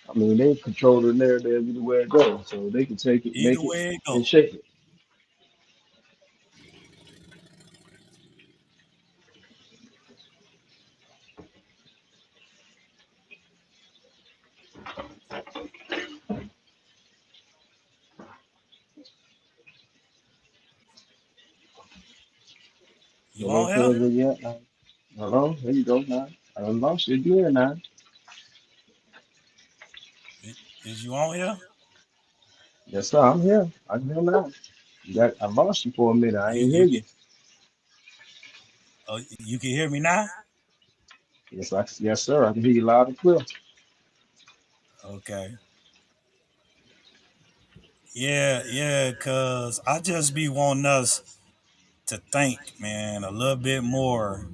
I mean, they control the narrative either way it goes, so they can take it, Either make it, way it and go. shape it. You Hello, on here? cousin, yeah. Hello, there you go now. I done lost you again now. Is you on here? Yes, sir, I'm here. I'm here now. I lost you for a minute. I You ain't hear you you. you can hear me now? Yes, sir. I can hear you loud and clear. Okay. Yeah, yeah, cause I just be wanting us to think, man, a little bit more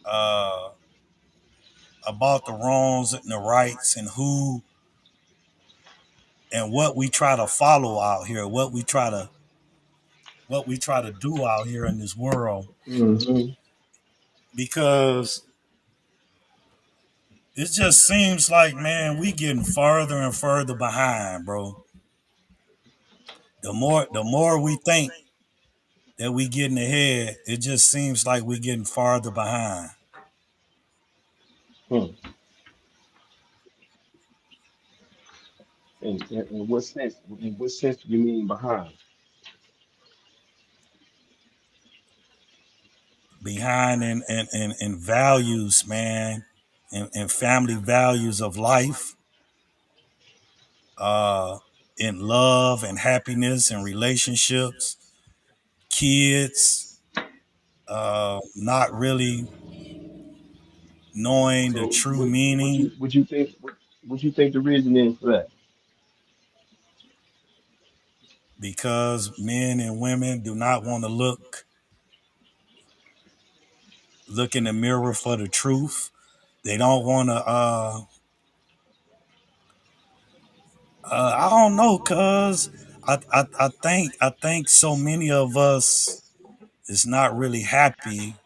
uh about the wrongs and the rights and who and what we try to follow out here, what we try to do out here in this world. Mm-hmm. Because it just seems like, man, we getting farther and further behind, bro. The more we think that we getting ahead, it just seems like we getting farther behind. Hmm. In what sense? In what sense do you mean behind? Behind in values, man, and family values of life, uh, in love and happiness and relationships, kids, not really knowing the So, true what meaning would you think? What you think the reason is for that? because men and women do not want to look in the mirror for the truth. They don't want to. I don't know, cause I think so many of us is not really happy.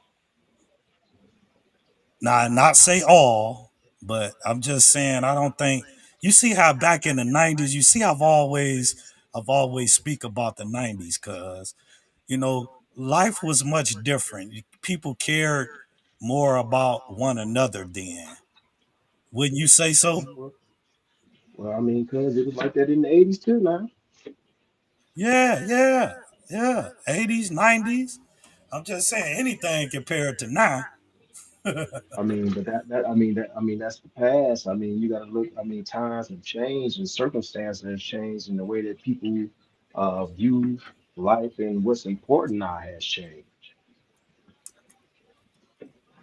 Now, not say all, but I'm just saying I don't think. You see how back in the '90s, you see I've always speak about the '90s, cause life was much different. People cared more about one another then. Wouldn't you say so? Well, I mean, cause it was like that in the '80s too, now. Yeah, yeah, yeah. 80s, 90s. I'm just saying anything compared to now. I mean, but that that's the past. I mean, you got to look. I mean, times have changed and circumstances have changed, and the way that people view life and what's important now has changed.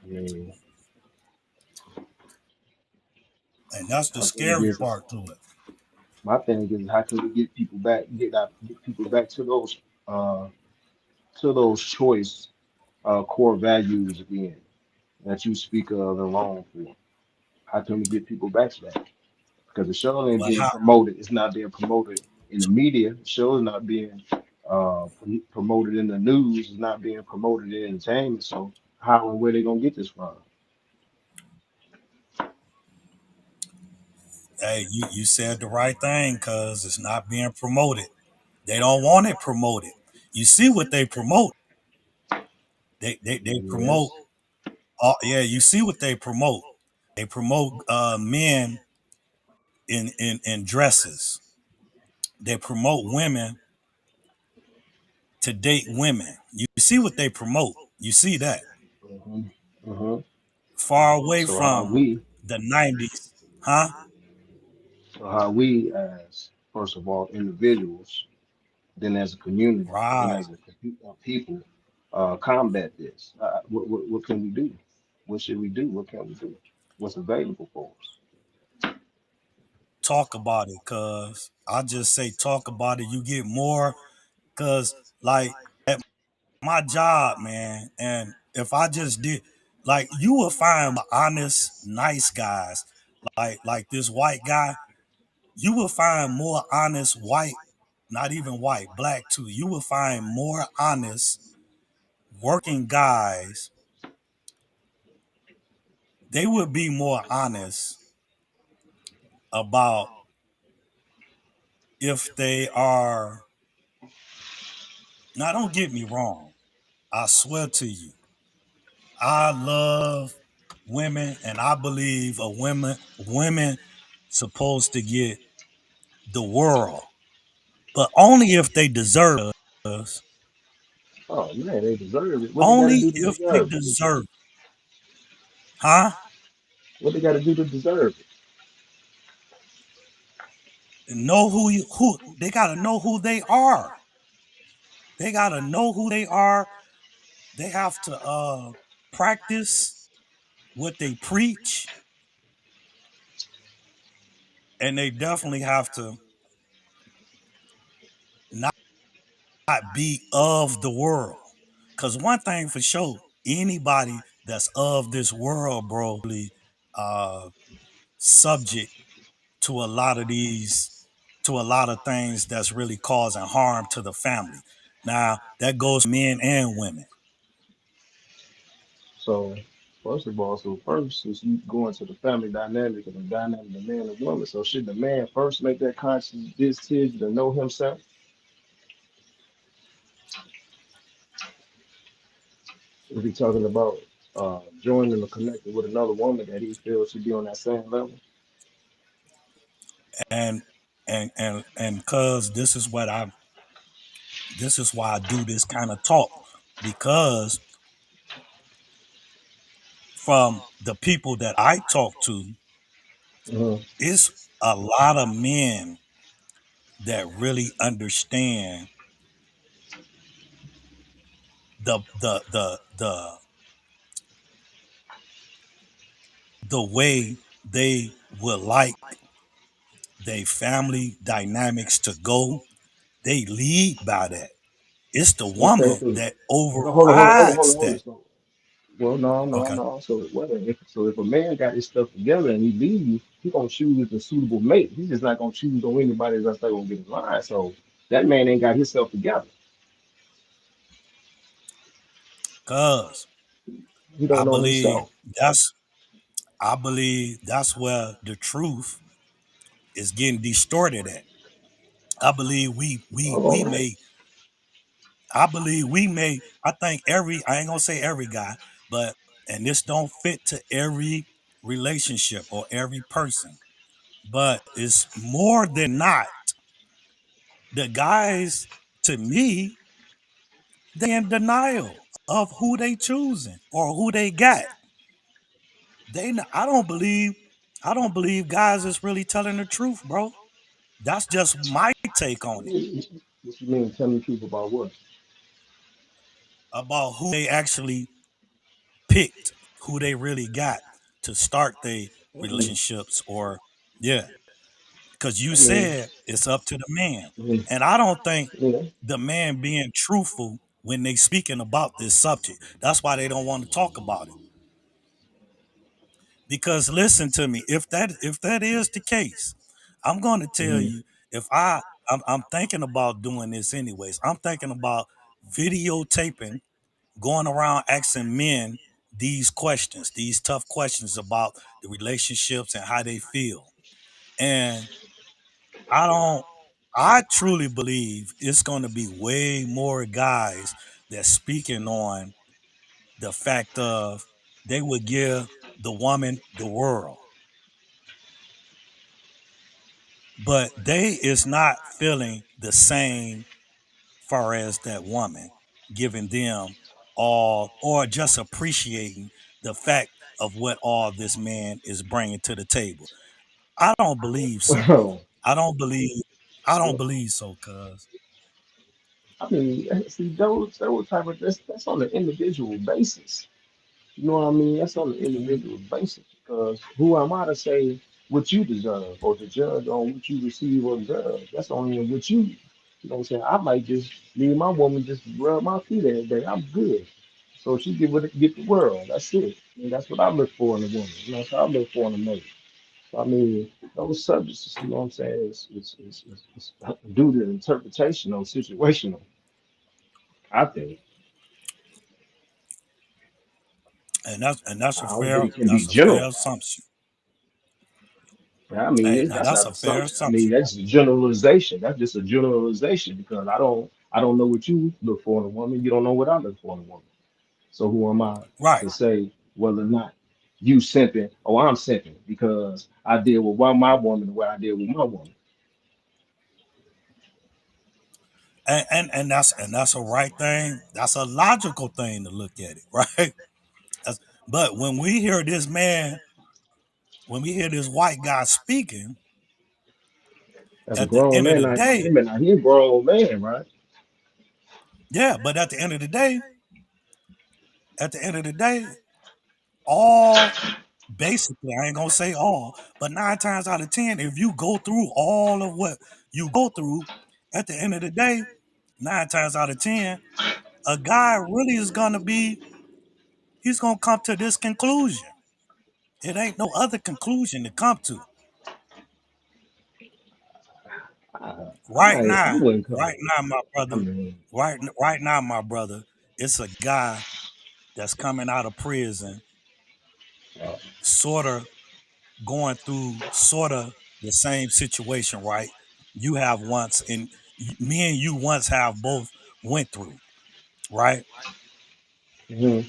I mean, And that's the my thing scary is, part to it. how can we get people back, get people back uh to those choice core values again that you speak of and long for? How can we get people back to that? Because the show ain't But being how promoted. It's not being promoted in the media. The show is not being promoted in the news. It's not being promoted in entertainment. So how and where they gonna get this from? hey, you said the right thing because it's not being promoted. They don't want it promoted. You see what they promote. They promote Yes. yeah, you see what they promote. They promote men in dresses. They promote women to date women. You see what they promote. You see that. hmm hmm Far away So how from we, the 90s. Huh? as first of all individuals, then as a community, then Right. as a people, combat this? What can we do? What should we do? What can we do? What's available for us? Talk about it, cuz I just say talk about it. You get more, cuz like at my job, man, and if I just did, like, you will find honest, nice guys, like this white guy. You will find more honest white, not even white, black too. You will find more honest working guys. They would be more honest about if they are. Now, don't get me wrong. I swear to you, I love women, and I believe a women supposed to get the world, but only if they deserve us. Oh man, they deserve it. What they got to Only do to if they deserve it? deserve, huh? What they got to do to deserve it? Know who they gotta know who they are. They gotta know who they are. They have to practice what they preach, and they definitely have to not be of the world. Cause one thing for sure, anybody that's of this world, bro, uh subject to a lot of these to a lot of things that's really causing harm to the family. Now that goes for men and women. So first of all, first is you go into the family dynamic and the dynamic of man and woman. So should the man first make that conscious decision to know himself? If he's talking about joining or connecting with another woman that he feels should be on that same level. And and cuz this is why I do this kind of talk, because from the people that I talk to, Mhm. it's a lot of men that really understand the the way they would like their family dynamics to go. They lead by that. It's the Okay, woman so that no, hold on, hold on, hold on, hold on, overrides hold on. that. So, well, no, no, Okay. no. So, if a man got his stuff together and he leaves, he gonna choose a suitable mate. He's just not gonna choose on anybody that's not gonna get in line. So that man ain't got himself together. Cause He I don't know believe himself. that's I believe that's where the truth is getting distorted at. I believe we All right. may I believe we may I think every I ain't gonna say every guy, but and this don't fit to every relationship or every person, but it's more than not. The guys, to me, they in denial of who they choosing or who they got. I don't believe guys is really telling the truth, bro. That's just my take on it What you mean? Tell me the truth about what? about who they actually picked, who they really got to start their Mm, relationships or yeah. Because you I mean, said it's up to the man. mm, And I don't think you know, the man being truthful when they speaking about this subject. That's why they don't want to talk about it. Because listen to me, if that is the case, I'm going to tell mm, you if I'm thinking about doing this anyways. I'm thinking about videotaping, going around asking men these questions, these tough questions about the relationships and how they feel. And I don't I truly believe it's going to be way more guys that's speaking on the fact of they would give the woman the world, but they is not feeling the same far as that woman giving them all or just appreciating the fact of what all this man is bringing to the table. I don't believe so. well, I don't believe I don't believe so, cuz. I mean, see, those type of that's on an individual basis. You know what I mean? That's on an individual basis because who am I to say what you deserve or to judge on what you receive or deserve? That's only in what you know what I'm saying? I might just leave my woman just rub my feet every day. I'm good. So she get the world. That's it. And that's what I look for in a woman. You know, that's what I look for in a mate. So, I mean, those subjects, you know what I'm saying, is due to interpretation or situational, I think. And I don't think it can be that's a fair general. assumption. I mean, Hey, now that's that's not a fair assumption. I mean, assumption. that's a generalization. That's just a generalization because I don't know what you look for in a woman. You don't know what I look for in a woman. So who am I Right. to say whether or not you simping or I'm simping because I deal with my woman the way I deal with my woman. And that's a right thing. That's a logical thing to look at it, right? That's, but when we hear this white guy speaking, As a at the grown end of man, the I day, him and I he a grown man, right? yeah, but at the end of the day, all basically, I ain't gonna say all, but 9 times out of 10, if you go through all of what you go through, at the end of the day, 9 times out of 10, a guy really is gonna be, he's gonna come to this conclusion. It ain't no other conclusion to come to. Right I now, wouldn't call right it. now, my I brother, mean, right now, my brother, it's a guy that's coming out of prison, uh, sort of going through sort of the same situation, right? You have once, and me and you once have both went through, right? mhm,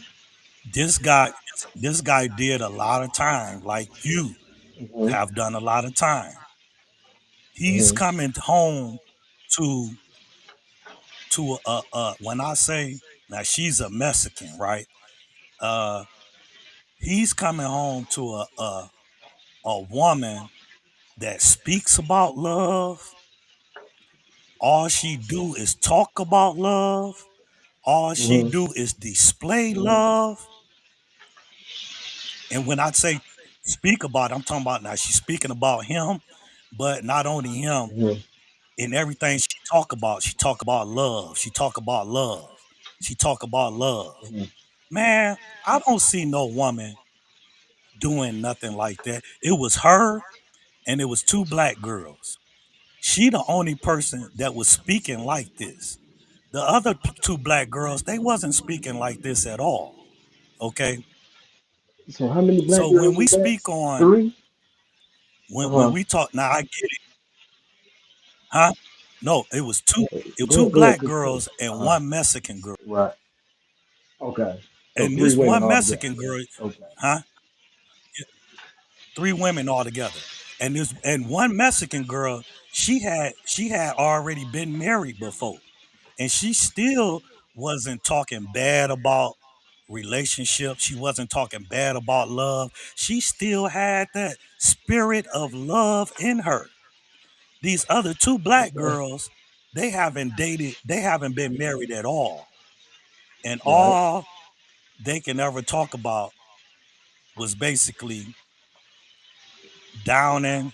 This guy, this guy did a lot of time, like you mhm, have done a lot of time. He's mhm, coming home to a when I say now she's a Mexican, right? Uh, he's coming home to a woman that speaks about love. All she do is talk about love. All she mhm, do is display love. And when I say speak about it, I'm talking about now she's speaking about him, but not only him. mhm, In everything she talk about love. She talk about love. She talk about love. mhm. Man, I don't see no woman doing nothing like that. It was her and it was two black girls. She the only person that was speaking like this. The other two black girls, they wasn't speaking like this at all. Okay. So how many black So when girls we is that? speak on Three? when Uh-huh. we talk now, I get it, huh? No, it was two Go ahead, black continue. girls and Uh-huh. one Mexican girl. Right. Okay. So And three this women one altogether. Mexican girl, Okay. huh? 3 women altogether. And one Mexican girl, she had already been married before, and she still wasn't talking bad about relationships. She wasn't talking bad about love. She still had that spirit of love in her. These other 2 black Okay. girls, they haven't been married at all. And Right. all they can ever talk about was basically downing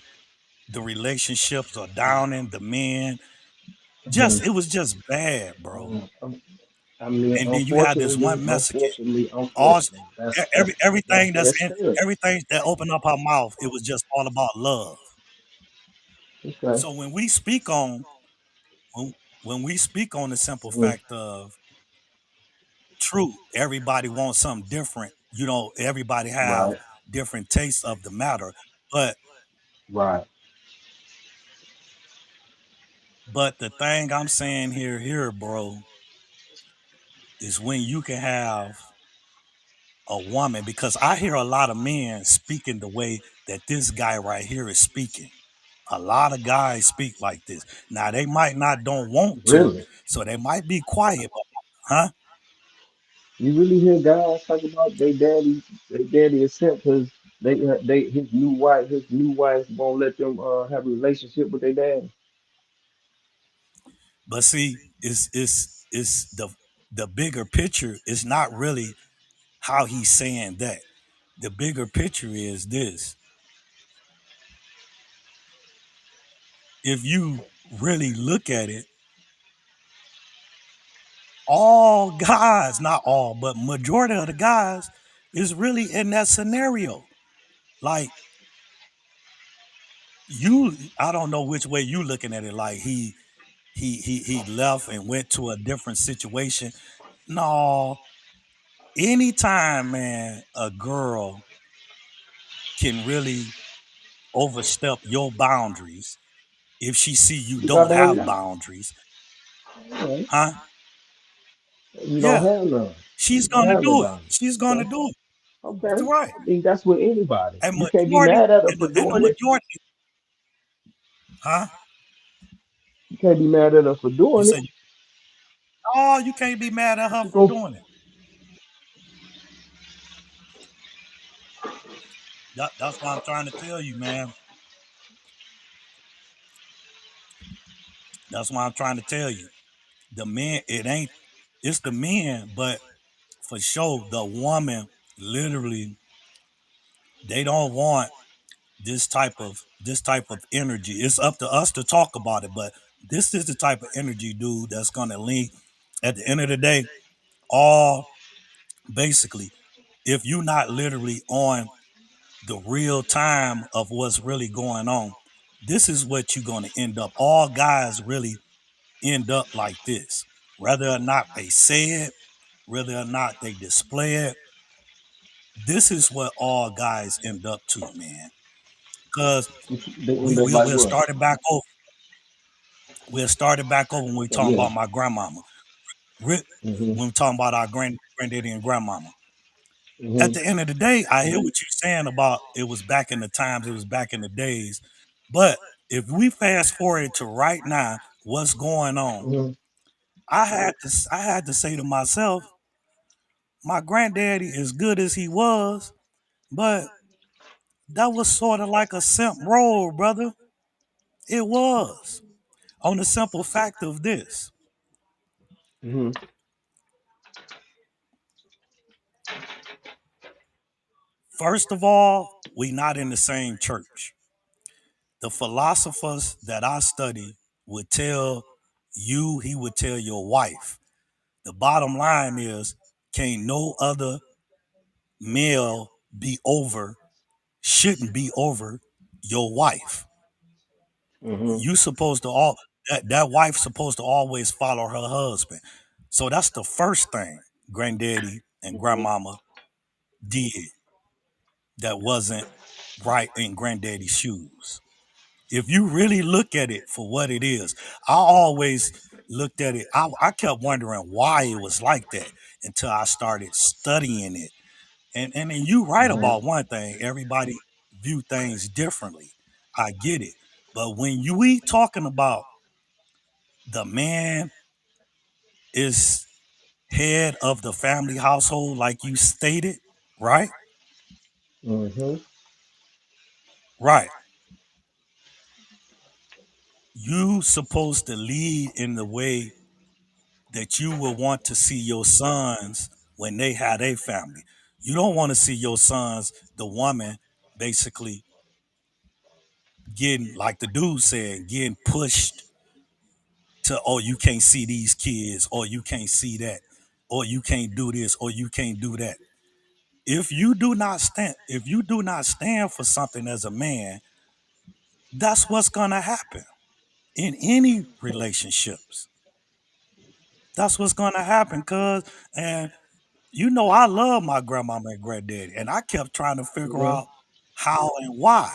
the relationships or downing the men. hmm It was just bad, bro. I mean, And then you had this unfortunately, one Mexican, unfortunately, all unfortunately, that's everything what it's fair. everything that opened up her mouth, it was just all about love. Okay. So when, when we speak on the simple Mhm. fact of true, everybody wants something different. Everybody have Right. different tastes of the matter. But Right. the thing I'm saying here, bro, is when you can have a woman, because I hear a lot of men speaking the way that this guy right here is speaking. A lot of guys speak like this. Now they might not don't want to, Really? so they might be quiet, but huh? You really hear guys talk about their daddy is sent because they his new wife won't let them have a relationship with their dad. But see, it's the bigger picture is not really how he's saying that. The bigger picture is this. If you really look at it, all guys, not all, but majority of the guys is really in that scenario. Like I don't know which way you looking at it. Like he left and went to a different situation. No, anytime, man, a girl can really overstep your boundaries if she see you You got don't to work it have out. boundaries, Okay. huh? You don't Yeah, have none. she's You don't gonna have no do it. boundaries. She's gonna Okay. do it. That's Okay. right. I mean, that's with anybody. And You can't be mad at her for the doing it. majority, huh? You can't be mad at her for You doing it. say, oh, you can't be mad at her You for go. doing it. That's what I'm trying to tell you, man. That's what I'm trying to tell you. The men, it's the men, but for sure, the woman literally, they don't want this type of energy. It's up to us to talk about it, but this is the type of energy, dude, that's gonna link at the end of the day, all basically, if you're not literally on the real time of what's really going on, this is what you're gonna end up. All guys really end up like this. Whether or not they say it, whether or not they display it, this is what all guys end up to, man. Because They end up like we'll what? start it back over. We'll start it back over when we talking Yeah. about my grandmama. When hmm we talking about our granddaddy and grandmama. At hmm the end of the day, I hear what you're saying about it was back in the times, it was back in the days. But if we fast forward to right now, what's going on? hmm I had to say to myself, my granddaddy, as good as he was, but that was sort of like a simp role, brother. It was. On the simple fact of this. hmm First of all, we not in the same church. The philosophers that I study would tell you, he would tell your wife. The bottom line is, can't no other male be over, shouldn't be over your wife. hmm You supposed to all that wife supposed to always follow her husband. So that's the first thing granddaddy and hmm grandmama did that wasn't right in granddaddy's shoes. If you really look at it for what it is, I always looked at it. I kept wondering why it was like that until I started studying it. And then you right hmm about one thing. Everybody view things differently. I get it. But when we talking about the man is head of the family household, like you stated, right? Mm-hmm. Right. You supposed to lead in the way that you will want to see your sons when they have a family. You don't want to see your sons, the woman, basically getting, like the dude said, getting pushed to, oh, you can't see these kids, or you can't see that, or you can't do this, or you can't do that. If you do not stand for something as a man, that's what's gonna happen in any relationships. That's what's gonna happen, cuz. And you know, I love my grandmama and granddaddy, and I kept trying to figure Yeah. out how and why.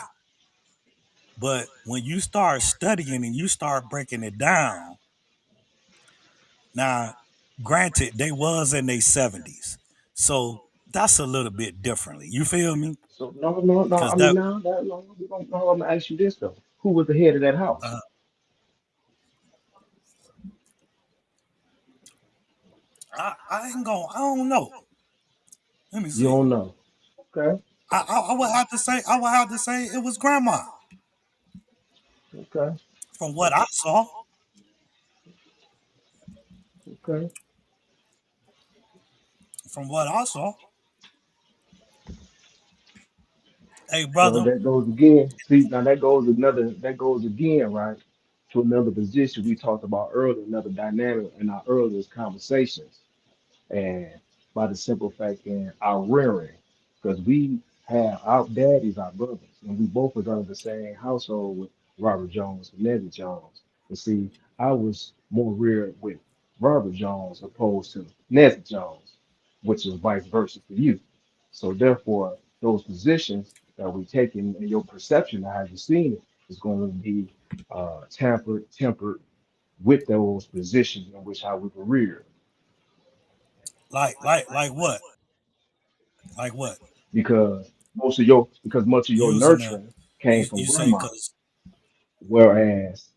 But when you start studying and you start breaking it down, now, granted, they was in their 70s, so that's a little bit differently. You feel me? So no, no, no. Because I mean, that now that no, we don't. No, I'm gonna ask you this though: who was the head of that house? uh, I ain't going. I don't know. Let me You see. don't know. Okay. I would have to say. I would have to say it was grandma. Okay. From what I saw, Okay. from what I saw. Hey, So brother. that goes again. See, now that goes another. That goes again, right, to another position we talked about earlier, another dynamic in our earlier conversations. And by the simple fact in our rearing, because we have our daddies, our brothers, and we both was under the same household with Robert Jones and Nezzy Jones. And see, I was more reared with Robert Jones opposed to Nezzy Jones, which is vice versa for you. So therefore, those positions that we take in your perception of how you seen it is going to be tempered with those positions in which how we were reared. Like what? Like what? Because much of your Using the nurturing came from you say grandma, because whereas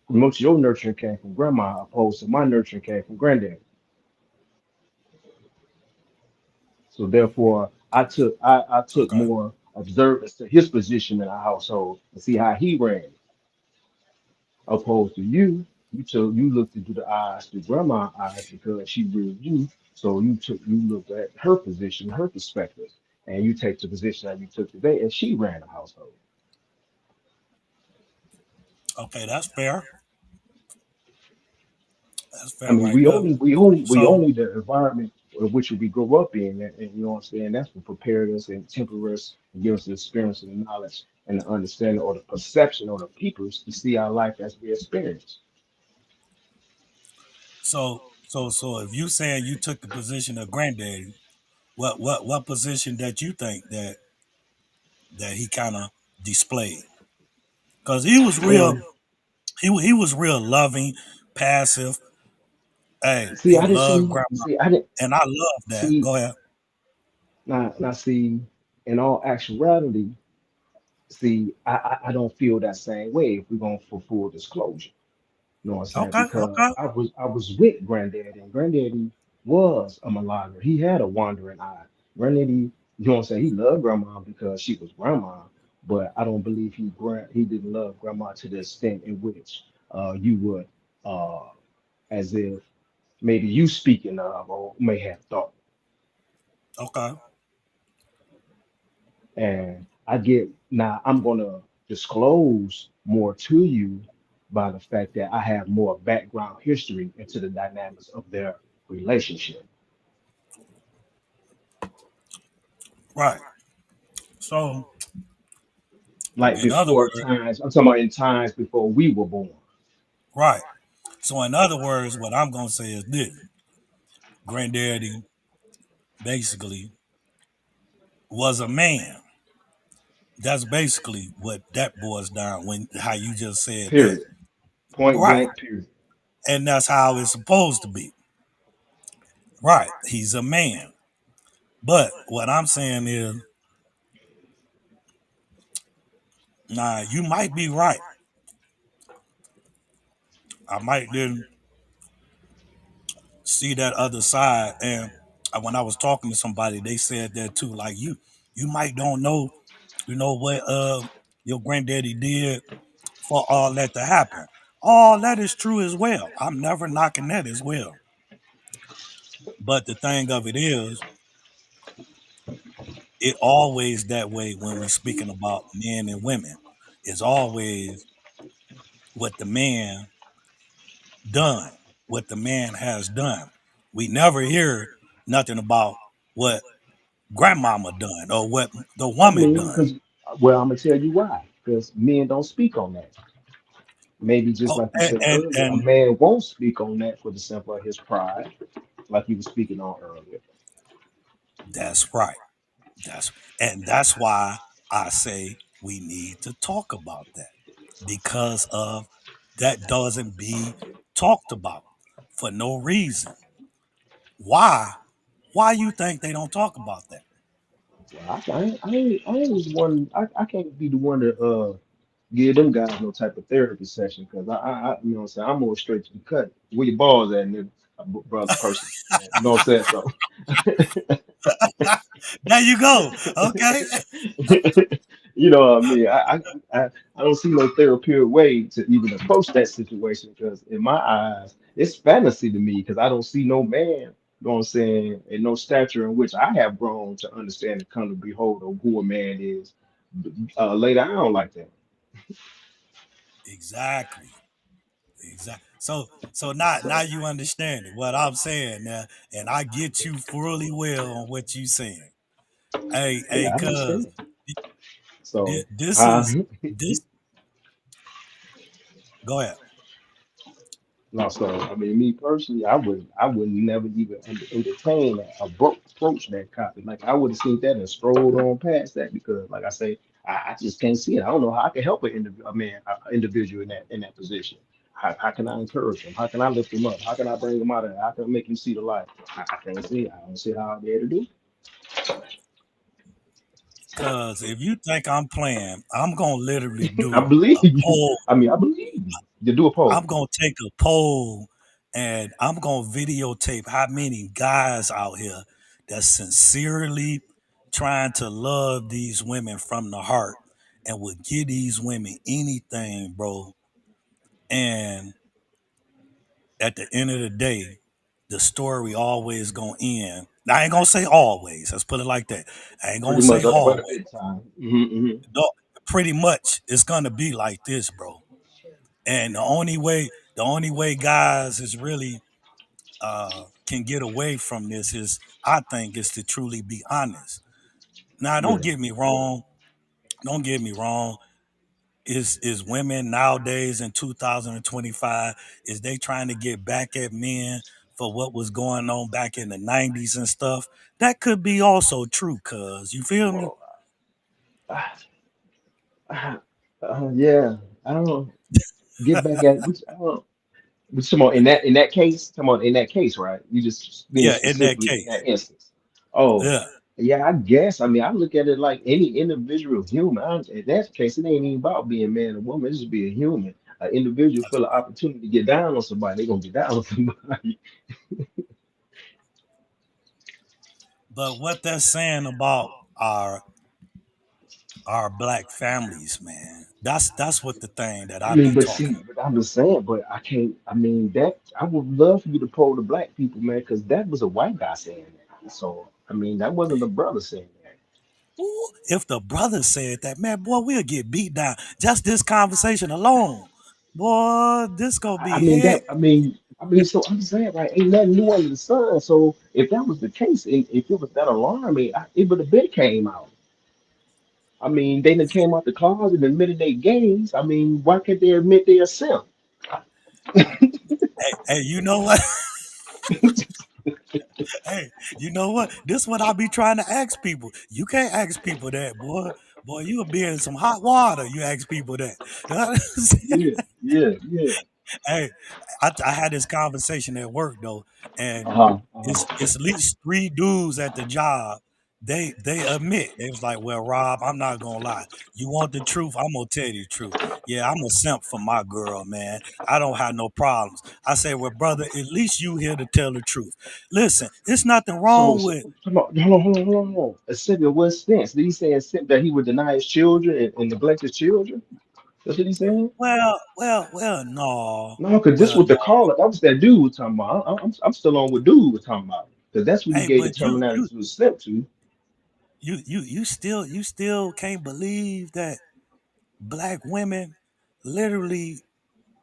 most of your nurturing came from grandma, opposed to my nurturing came from granddad. So therefore, I took okay. more observance to his position in our household and see how he ran, it, opposed to you. You looked into the eyes through grandma eyes because she reared you. So you looked at her position, her perspective, and you take the position that you took today, and she ran the household. Okay, that's fair. That's I fair mean, right there. we So only the environment in which we grew up in, and you know what I'm saying. That's what prepared us and tempered us and give us the experience and the knowledge and the understanding or the perception or the peoples to see our life as we experience. so if you saying you took the position of granddaddy, what position that you think that he kind of displayed? Because he was real. Well, He was real loving, passive. Hey, see, he I didn't loved grandma, I didn't and I love that. see, Go ahead. now see, in all actuality, see, I don't feel that same way if we're going for full disclosure. You know what I'm saying? Okay, Because okay, I was with granddaddy, and granddaddy was a mulatto. He had a wandering eye. Granddaddy, you know what I'm saying? He loved grandma because she was grandma, but I don't believe he didn't love grandma to the extent in which you would as if maybe you speaking of or may have thought. okay. And I get now I'm gonna disclose more to you by the fact that I have more background history into the dynamics of their relationship. Right. So, Like in other before words, times, I'm talking about in times before we were born. right. So, in other words, what I'm gonna say is this: granddaddy basically was a man. That's basically what that boils down when how you just said that. Period. Point Right. blank, period. And that's how it's supposed to be. Right. He's a man. But what I'm saying is Nah, you might be right. I might didn't see that other side. And when I was talking to somebody, they said that too. Like you might don't know, what your granddaddy did for all that to happen. All that is true as well. I'm never knocking that as well. But the thing of it is, it always that way when we speaking about men and women. It's always what the man done, what the man has done. We never hear nothing about what grandmama done or what the I woman mean, done. because well, I'm gonna tell you why. Because men don't speak on that. Maybe just Oh, like you said earlier, a and man won't speak on that for the simple of his pride, like you were speaking on earlier. that's right. That's why I say we need to talk about that because of that doesn't be talked about for no reason. Why? Why you think they don't talk about that? Well, I ain't was one. I can't be the one to give them guys no type of therapy session because you know what I'm saying, I'm more straight to the cut. Where your balls at, nigga, brother person. You know what I'm saying? So There you go. Okay. you know what I mean? I don't see no therapeutic way to even approach that situation because in my eyes, it's fantasy to me because I don't see no man, you know what I'm saying, and no stature in which I have grown to understand and come to behold of who a man is lay down like that. Exactly. Exactly. So now you understand it, what I'm saying now, and I get you fully well on what you saying. Hey, Yeah, I cuz understand. So, this uh, is this. Go ahead. no, so I mean, me personally, I would never even entertain that, approach that copy. Like I would have seen that and strolled on past that because, like I say, I just can't see it. I don't know how I can help a man, a individual in that position. How can I encourage him? How can I lift him up? How can I bring him out of it? How can I make him see the light? I can't see it. I don't see how I'll be able to do Cause if you think I'm playing, I'm gonna literally it. I do believe a you. poll. I mean, I believe you. You do a I'm poll. gonna take a poll and I'm gonna videotape how many guys out here that's sincerely trying to love these women from the heart and would give these women anything, bro. And at the end of the day, the story always gonna end. Now, I ain't gonna say always. Let's put it like that. I ain't gonna Pretty much say quite a always. bit of time. Hmm. No, pretty much, it's gonna be like this, bro. And the only way guys is really can get away from this is, I think, is to truly be honest. Now, Yeah. don't get me wrong. Don't get me wrong. Is women nowadays in 2025, is they trying to get back at men for what was going on back in the 90s and stuff? That could be also true, cuz you feel me? Well, yeah. I don't know. Get back at which I don't know. Which, come on, in that case, come on, in that case, right? You just being Yeah, in that specifically in case. that instance. Oh, Yeah. yeah, I guess. I mean, I look at it like any individual human. In that case, it ain't even about being man or woman. It's just being human. An individual feel an opportunity to get down on somebody, they're gonna get down on somebody. But what that's saying about our our black families, man. That's what the thing that I I mean, be but talking see, about. but I'm just saying, but I can't. I mean, that I would love for you to poll the black people, man, because that was a white guy saying that. So, I mean, that wasn't a brother saying that. Ooh, if the brother said that, man, boy, we'll get beat down. Just this conversation alone, boy, this gonna I be mean heck. that. I mean, so I'm saying, right? Ain't nothing new under the sun. So if that was the case, if it was that alarming, it would have been came out. I mean, they done came out the closet and admitted they gays. I mean, why can't they admit they're a simp? Hey, you know what? Hey, you know what? This what I be trying to ask people. You can't ask people that, boy. Boy, you'll be in some hot water. You ask people that. Yeah, yeah, yeah. Hey, I had this conversation at work though, and Uh-huh, it's uh-huh. it's at least three dudes at the job they admit they was like, well, Rob, I'm not gonna lie. You want the truth? I'm gonna tell you the truth. Yeah, I'm a simp for my girl, man. I don't have no problems. I say, well, brother, at least you here to tell the truth. Listen, it's nothing So, wrong so with. come on, hold on. A simp in what sense? Did he say a simp that he would deny his children and neglect his children? That's what he's saying? Well, no, No, because this well, was the no. caller. That was that dude was talking about. I'm still on what dude was talking about. Because that's what he Hey, gave the but terminology to a simp to. you still can't believe that black women literally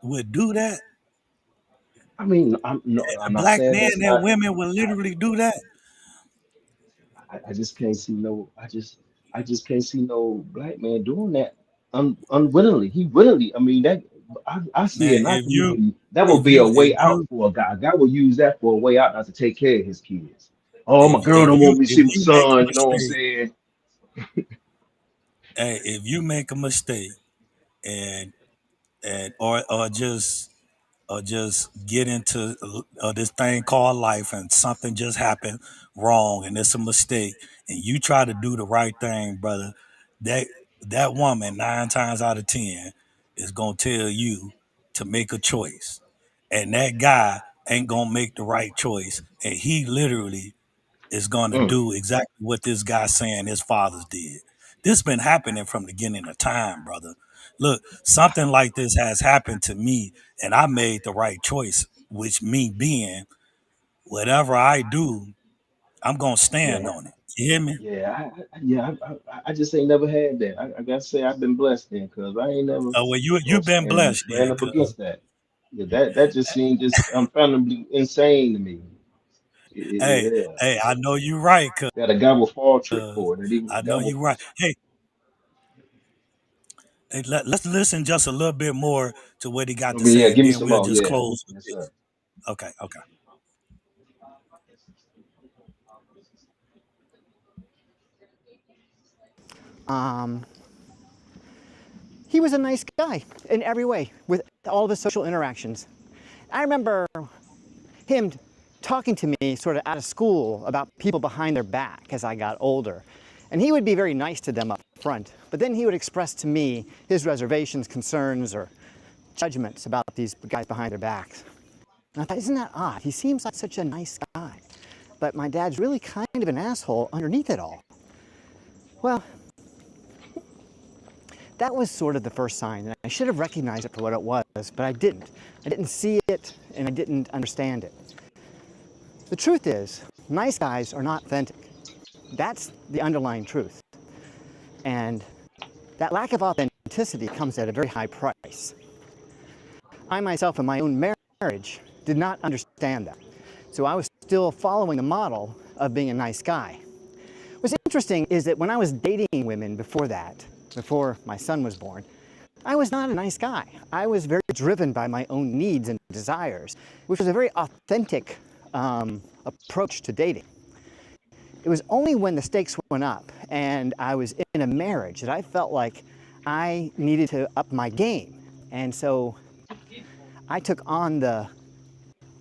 would do that. I mean, no, I'm not Black saying men that's and not. women would literally do that. I just can't see no. I just can't see no black man doing that unwillingly. He willingly. I mean, that I see Man, in our community that would be a if way out you for a guy. A guy would use that for a way out not to take care of his kids. Oh, my girl don't want me to if see my you make a son. You know what I'm mistake, saying? hey, if you make a mistake and or just get into this thing called life and something just happened wrong and it's a mistake and you try to do the right thing, brother, that that woman 9 times out of 10 is gonna tell you to make a choice, and that guy ain't gonna make the right choice, and he literally is going to Mm, do exactly what this guy saying his fathers did. This been happening from the beginning of time, brother. Look, something like this has happened to me, and I made the right choice, which me being whatever I do, I'm gonna stand yeah, on it. You hear me? yeah. I just ain't never had that. I gotta say I've been blessed then, cause I ain't never, Well, you know, you've been and blessed ran then, up cause against that. Yeah, that just seemed just unfathomably insane to me. hey, Yeah. I know you right, cause That a guy will fall trick for it. That even a I guy know will you fall. right. Hey, let's listen just a little bit more to what he got I to mean, yeah, say, and give me then some we'll more. just Yeah. close with Yes, sir. this. Okay. Um, he was a nice guy in every way with all of his social interactions. I remember him talking to me sort of out of school about people behind their back as I got older. And he would be very nice to them up front, but then he would express to me his reservations, concerns, or judgments about these guys behind their backs. And I thought, isn't that odd? He seems like such a nice guy, but my dad's really kind of an asshole underneath it all. Well, that was sort of the first sign, and I should have recognized it for what it was, but I didn't. I didn't see it, and I didn't understand it. The truth is, nice guys are not authentic. That's the underlying truth. And that lack of authenticity comes at a very high price. I myself in my own marriage did not understand that. So I was still following the model of being a nice guy. What's interesting is that when I was dating women before that, before my son was born, I was not a nice guy. I was very driven by my own needs and desires, which was a very authentic approach to dating. It was only when the stakes went up and I was in a marriage that I felt like I needed to up my game. And so I took on the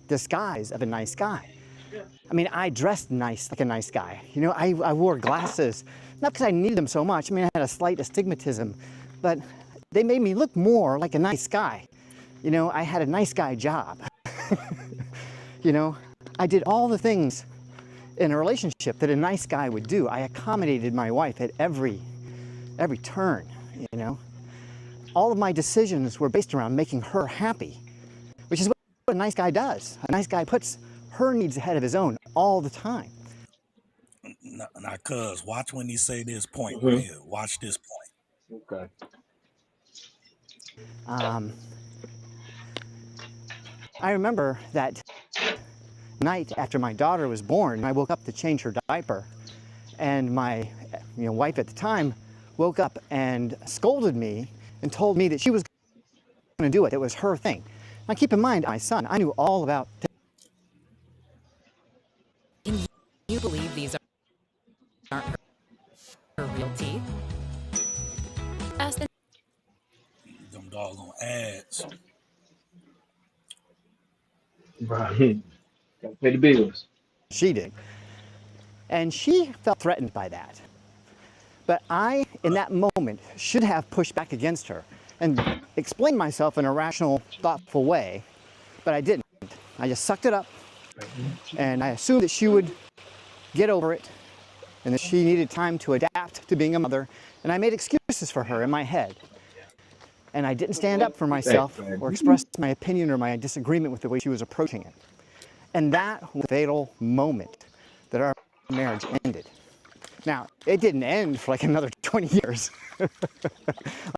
disguise of a nice guy. I mean, I dressed nice, like a nice guy. You know, I wore glasses, not because I needed them so much. I mean, I had a slight astigmatism, but they made me look more like a nice guy. You know, I had a nice guy job. You know, I did all the things in a relationship that a nice guy would do. I accommodated my wife at every turn, you know. All of my decisions were based around making her happy, which is what a nice guy does. A nice guy puts her needs ahead of his own all the time. Now, cuz, watch when he say this point right Hmm. here. Watch this point. Okay. Um, I remember that night after my daughter was born, I woke up to change her diaper, and my wife at the time woke up and scolded me and told me that she was going to do it. It was her thing. Now keep in mind, my son, I knew all about. Can you believe these aren't her real teeth? Ask the Them doggone ads. Right. Gotta pay the bills. She did. And she felt threatened by that. But I, in that moment, should have pushed back against her and explained myself in a rational, thoughtful way, but I didn't. I just sucked it up, and I assumed that she would get over it and that she needed time to adapt to being a mother, and I made excuses for her in my head. And I didn't stand up for myself or express my opinion or my disagreement with the way she was approaching it. And that was the fatal moment that our marriage ended. Now, it didn't end for like another 20 years.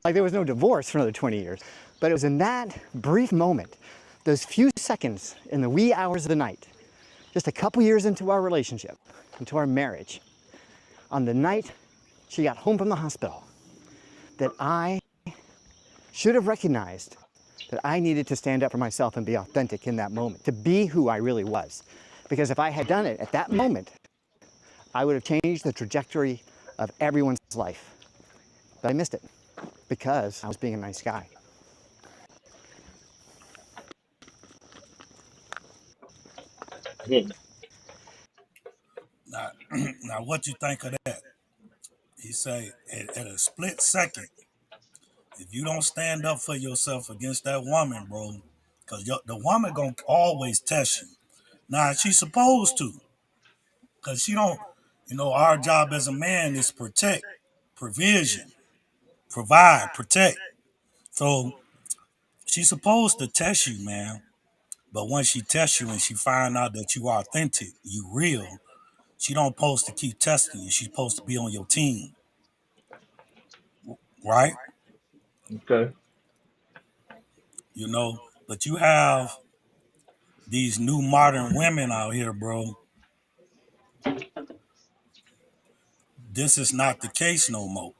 Like there was no divorce for another 20 years. But it was in that brief moment, those few seconds in the wee hours of the night, just a couple years into our relationship, into our marriage, on the night she got home from the hospital, that I should have recognized that I needed to stand up for myself and be authentic in that moment, to be who I really was. Because if I had done it at that moment, I would have changed the trajectory of everyone's life. But I missed it because I was being a nice guy. Now, now, what you think of that? He say at a split second, if you don't stand up for yourself against that woman, bro, because the woman gonna always test you. Now she's supposed to, because she don't. You know, our job as a man is protect, provision, provide, protect. So she's supposed to test you, man. But once she tests you and she find out that you are authentic, you real, she don't supposed to keep testing you. She's supposed to be on your team, right? Okay. You know, but you have these new modern women out here, bro. This is not the case no more.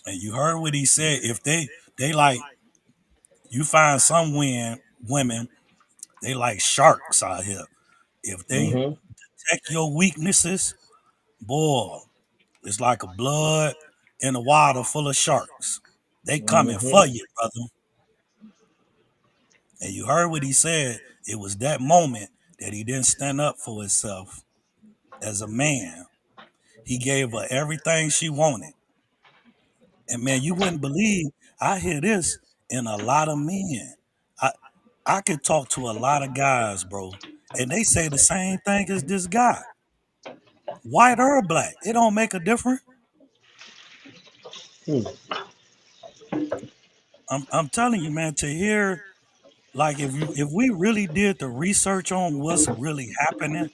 And you heard what he said. If they like, you find some women, they like sharks out here. If they Mm-hmm. detect your weaknesses, boy, it's like a blood in the water full of sharks. They coming Mm-hmm. for you, brother. And you heard what he said. It was that moment that he didn't stand up for himself as a man. He gave her everything she wanted. And man, you wouldn't believe I hear this in a lot of men. I I could talk to a lot of guys, bro, and they say the same thing as this guy. White or black, it don't make a difference. I'm telling you, man, to hear like if we really did the research on what's really happening,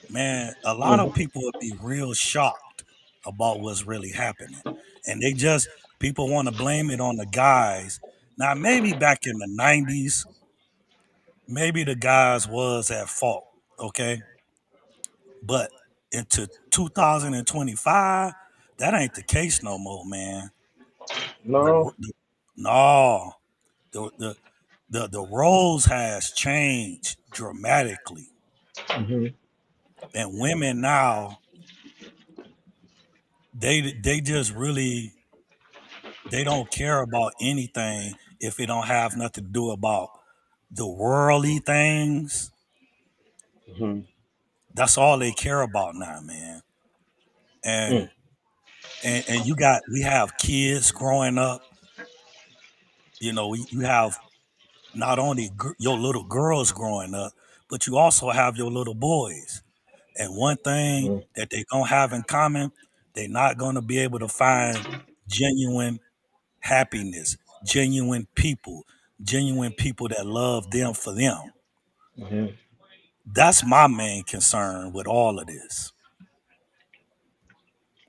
man, a lot of Mm-hmm. people would be real shocked about what's really happening. And they just people want to blame it on the guys. Now maybe back in the 90s, maybe the guys was at fault, okay? But into 2025, that ain't the case no more, man. The, No. the no, the the the roles has changed dramatically, Mm-hmm. and women now they just really they don't care about anything if it don't have nothing to do about the worldly things. Mm-hmm. That's all they care about now, man. Mm. And and we have kids growing up. You know, you have not only your little girls growing up, but you also have your little boys. And one thing Mm. that they gonna have in common, they're not gonna be able to find genuine happiness, genuine people that love them for them. Mm-hmm. That's my main concern with all of this.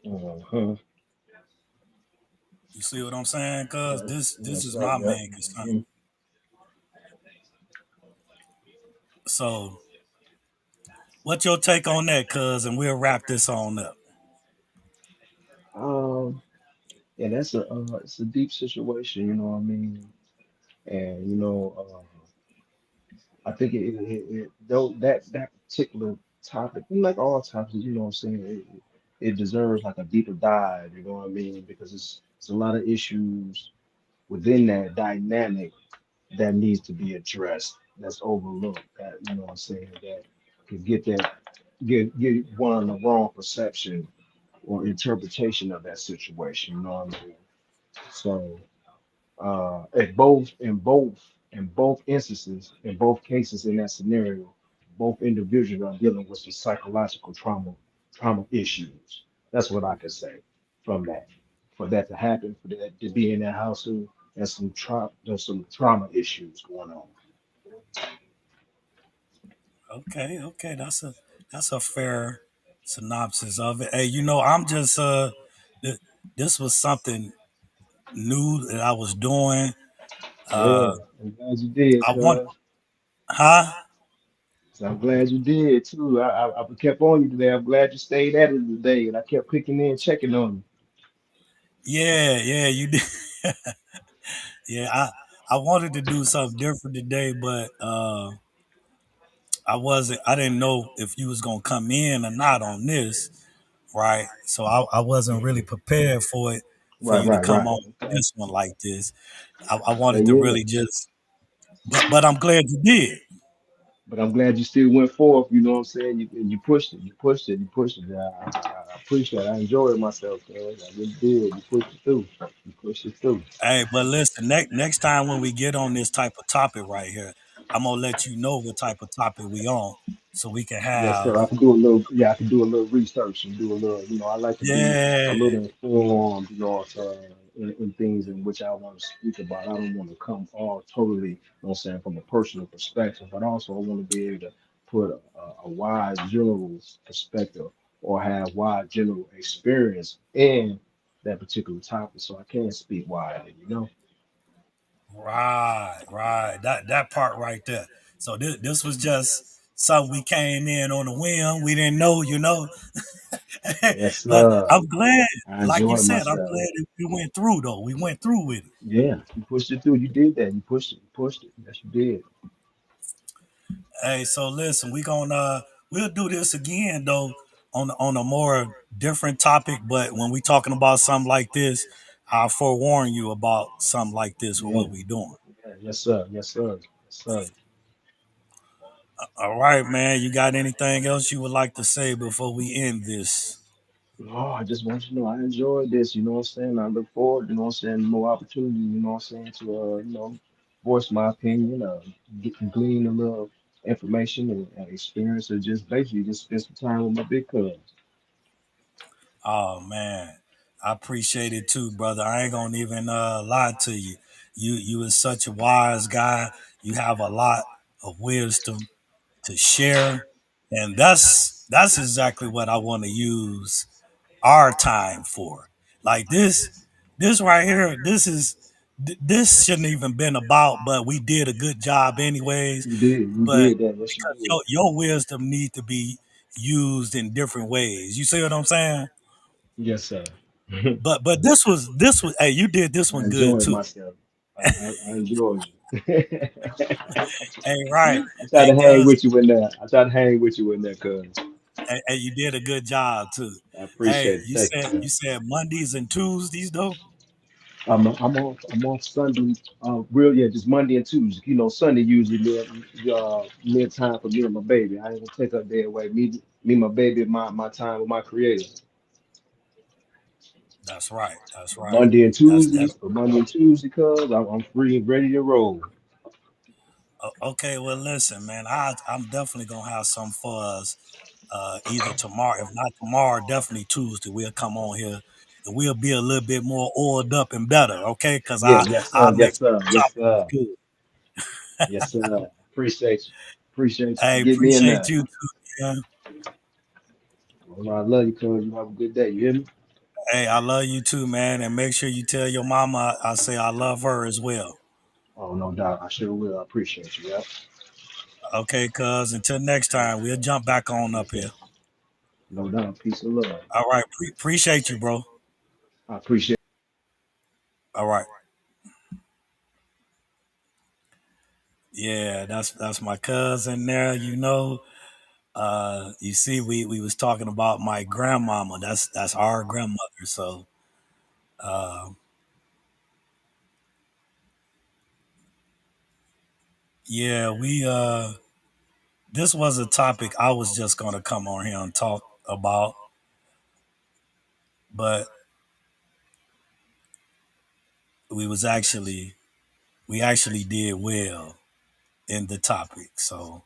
Mm-hmm. You see what I'm saying? Cause this That's is right. my Yep. main concern. Mm-hmm. So, what's your take on that, cuz? And we'll wrap this on up. Um, and that's it's a deep situation, you know what I mean? And I think though that particular topic, like all topics, you know what I'm saying, it deserves like a deeper dive, you know what I mean? Because it's a lot of issues within that dynamic that needs to be addressed, that's overlooked, that you know what I'm saying, that could get that get one the wrong perception or interpretation of that situation. You know what I mean? So at both instances, in both cases in that scenario, both individuals are dealing with some psychological trauma issues. That's what I could say from that. For that to happen, for that to be in that household, there's some trauma issues going on. Okay, okay, that's a fair synopsis of it. Hey, I'm just th- this was something new that I was doing. Yeah, Uh, I'm glad you did, I want, cuz. huh? So I'm glad you did too. I kept on you today. I'm glad you stayed at it today, and I kept clicking in, checking on Yeah, yeah, you did. Yeah, I wanted to do something different today, but I didn't know if you was gonna come in or not on this, right? So I wasn't really you. prepared for it for Right, you to right, come right. on Okay. this one like this. I Yeah, wanted to yeah. really just, but I'm glad you did. But I'm glad you still went forth. You know what I'm saying? You pushed it. You pushed it. You pushed it. I appreciate it. I enjoyed myself, cuz. I really did. You pushed it through. You pushed it through. Hey, but listen, next time when we get on this type of topic right here, I'm gonna let you know what type of topic we on, so we can Yes, have. sir. I can do a little. Yeah, I can do a little research and do a little. I like to be a Yeah, little informed. In things in which I want to speak about. I don't want to come all totally. What I'm saying, from a personal perspective, but also I want to be able to put a wide general perspective or have wide general experience in that particular topic, so I can speak widely. right, right. That part right there. So this was just something we came in on a whim. We didn't know. Yes, But sir. I'm glad, I like you enjoyed said, I'm myself. glad that we went through though. We went through with it. Yeah, you pushed it through. You did that. You pushed it. You pushed it. Yes, you did. Hey, so listen, we'll do this again though on a more different topic. But when we talking about something like this, I'll forewarn you about something like this with Yeah. what we doing. Yeah. Yes, sir. Yes, sir. Yes, sir. All right, man. You got anything else you would like to say before we end this? Oh, I just want you to know I enjoyed this. You know what I'm saying? I look forward, more opportunity, what I'm saying, to voice my opinion, glean a little information and experience, or just basically just spend some time with my big cuz. Oh man, I appreciate it too, brother. I ain't gonna even lie to you. You is such a wise guy. You have a lot of wisdom to share, and that's exactly what I want to use our time for. Like this right here. This shouldn't even been about, but we did a good job anyways. You But did that. Yes, you because did. your wisdom need to be used in different ways. You see what I'm saying? Yes, sir. But this was hey, you did this I one good enjoyed too. myself. I enjoyed you. Hey, right. I try Hey, to hang cuz with you in there. I try to hang with you in there, cuz. hey, you did a good job too. I Hey, appreciate it. you Thank said you. you said Mondays and Tuesdays though? I'm off Sunday. Real yeah, just Monday and Tuesday. Sunday usually mid time for me and my baby. I ain't gonna take up day away. Me, my baby, my time with my creator. That's right. That's right. Monday and That's Tuesdays, but Monday and Tuesday, cuz I'm free and ready to roll. okay. Well, listen, man, I'm definitely gonna have some for us. Either tomorrow, if not tomorrow, definitely Tuesday. We'll come on here and we'll be a little bit more oiled up and better, okay? Cause Yeah, yes I'll sir, make yes sure sir, the yes topic is sir, good. yes sir. Appreciate you. Appreciate you for Hey, getting me in appreciate there. you too, man. Well, I love you, cuz. You have a good day. You hear me? Hey, I love you too, man. And make sure you tell your mama I say I love her as well. Oh, no doubt. I sure will. I appreciate you. Yeah. Okay, cuz until next time, we'll jump back on up Yes, sir. here. No doubt. Peace and love. All right. Appreciate you, bro. I appreciate All right. Yeah, that's my cousin there, you see we was talking about my grandmama. That's our grandmother. So uh yeah, this was a topic I was just going to come on here and talk about, but we actually did well in the topic. So,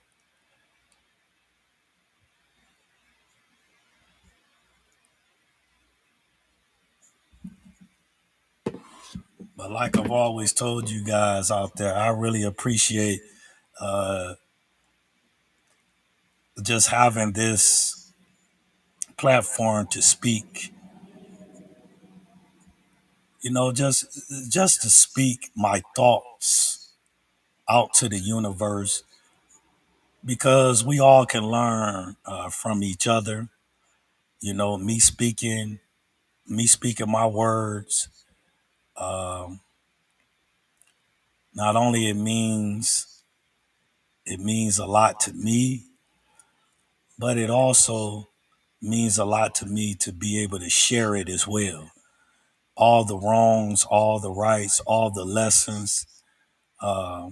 but like I've always told you guys out there, I really appreciate uh, just having this platform to speak. You know, just to speak my thoughts out to the universe, because we all can learn from each other. You know, me speaking my words. Um, not only it means a lot to me, but it also means a lot to me to be able to share it as well. All the wrongs, all the rights, all the lessons, uh,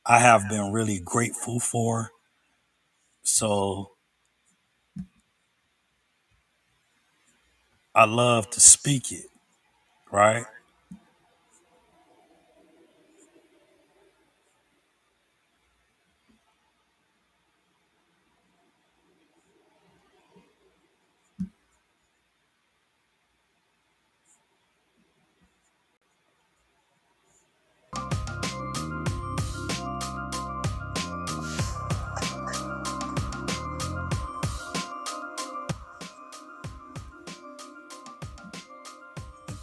I have been really grateful for. So I love to speak it, right?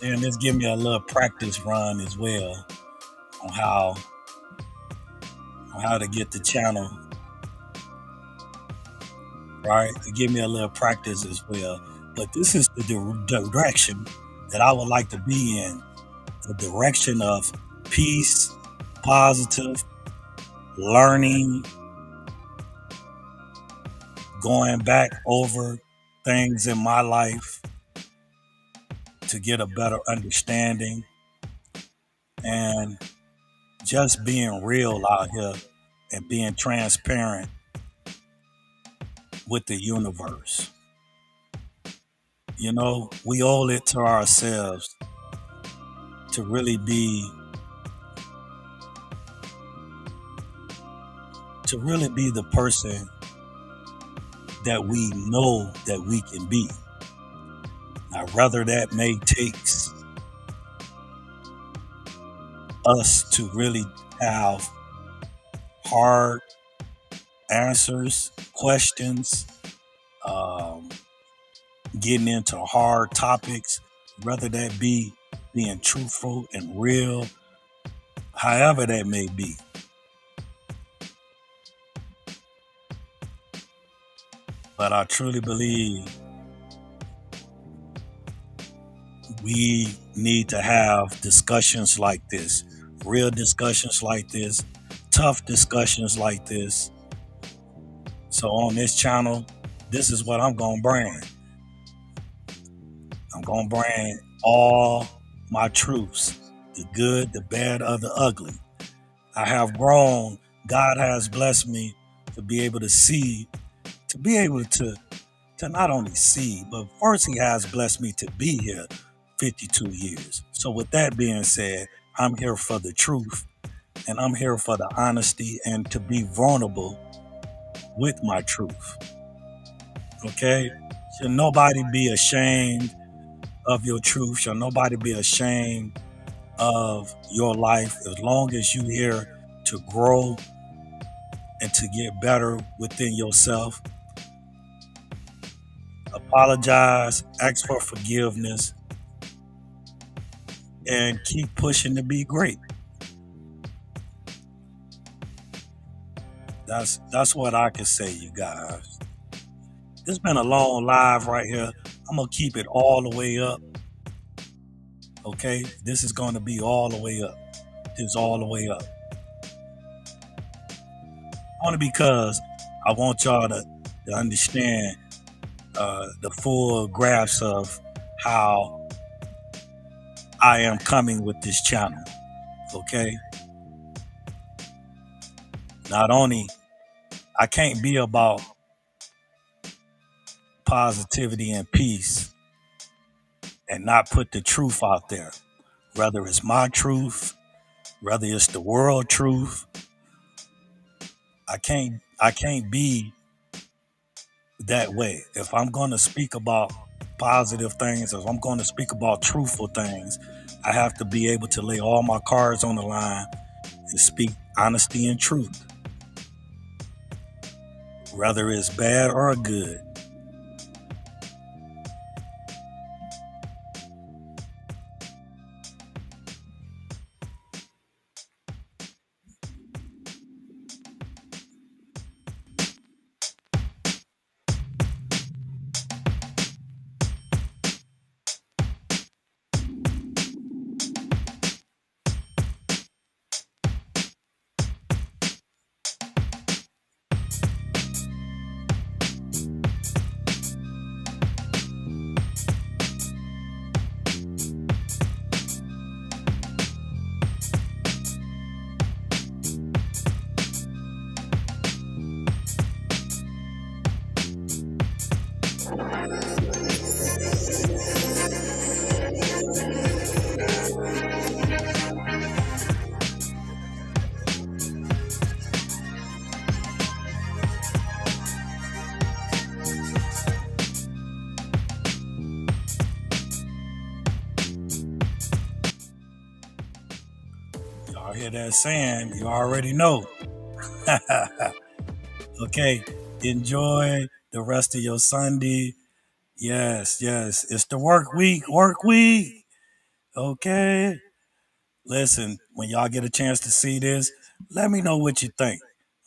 And this give me a little practice run as well on how to get the channel right. To give me a little practice as well. But this is the direction that I would like to be in, the direction of peace, positive, learning, going back over things in my life to get a better understanding, and just being real out here and being transparent with the universe. You know, we owe it to ourselves to really be the person that we know that we can be. Now, whether that may takes us to really have hard answers, questions, um, getting into hard topics, whether that be being truthful and real, however that may be. But I truly believe we need to have discussions like this, real discussions like this, tough discussions like this. So on this channel, this is what I'm going to bring. I'm going to bring all my truths, the good, the bad, or the ugly. I have grown. God has blessed me to be able to see, to be able to not only see, but first he has blessed me to be here 52 years. So with that being said, I'm here for the truth, and I'm here for the honesty and to be vulnerable with my truth. Okay? Should nobody be ashamed of your truth? Should nobody be ashamed of your life? As long as you're here to grow and to get better within yourself, apologize, ask for forgiveness, and keep pushing to be great. That's what I can say, you guys. It's been a long live right here. I'm gonna keep it all the way up. Okay, this is gonna be all the way up. This is all the way up. Only because I want y'all to understand the full grasp of how I am coming with this channel. Okay. Not only I can't be about positivity and peace and not put the truth out there. Whether it's my truth, whether it's the world truth, I can't be that way. If I'm going to speak about positive things, if I'm going to speak about truthful things, I have to be able to lay all my cards on the line and speak honesty and truth, whether it's bad or good. Y'all hear that saying? You already know. Okay, enjoy the rest of your Sunday. Yes, yes, it's the work week, work week. Okay, listen, when y'all get a chance to see this, let me know what you think.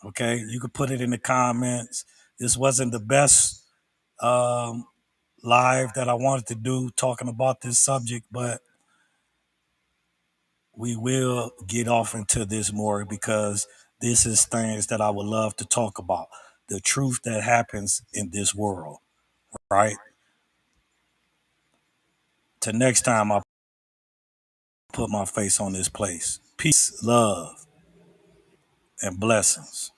Okay, you can put it in the comments. This wasn't the best um, live that I wanted to do talking about this subject, but we will get off into this more because this is things that I would love to talk about. The truth that happens in this world, right? Till next time I put my face on this place. Peace, love, and blessings.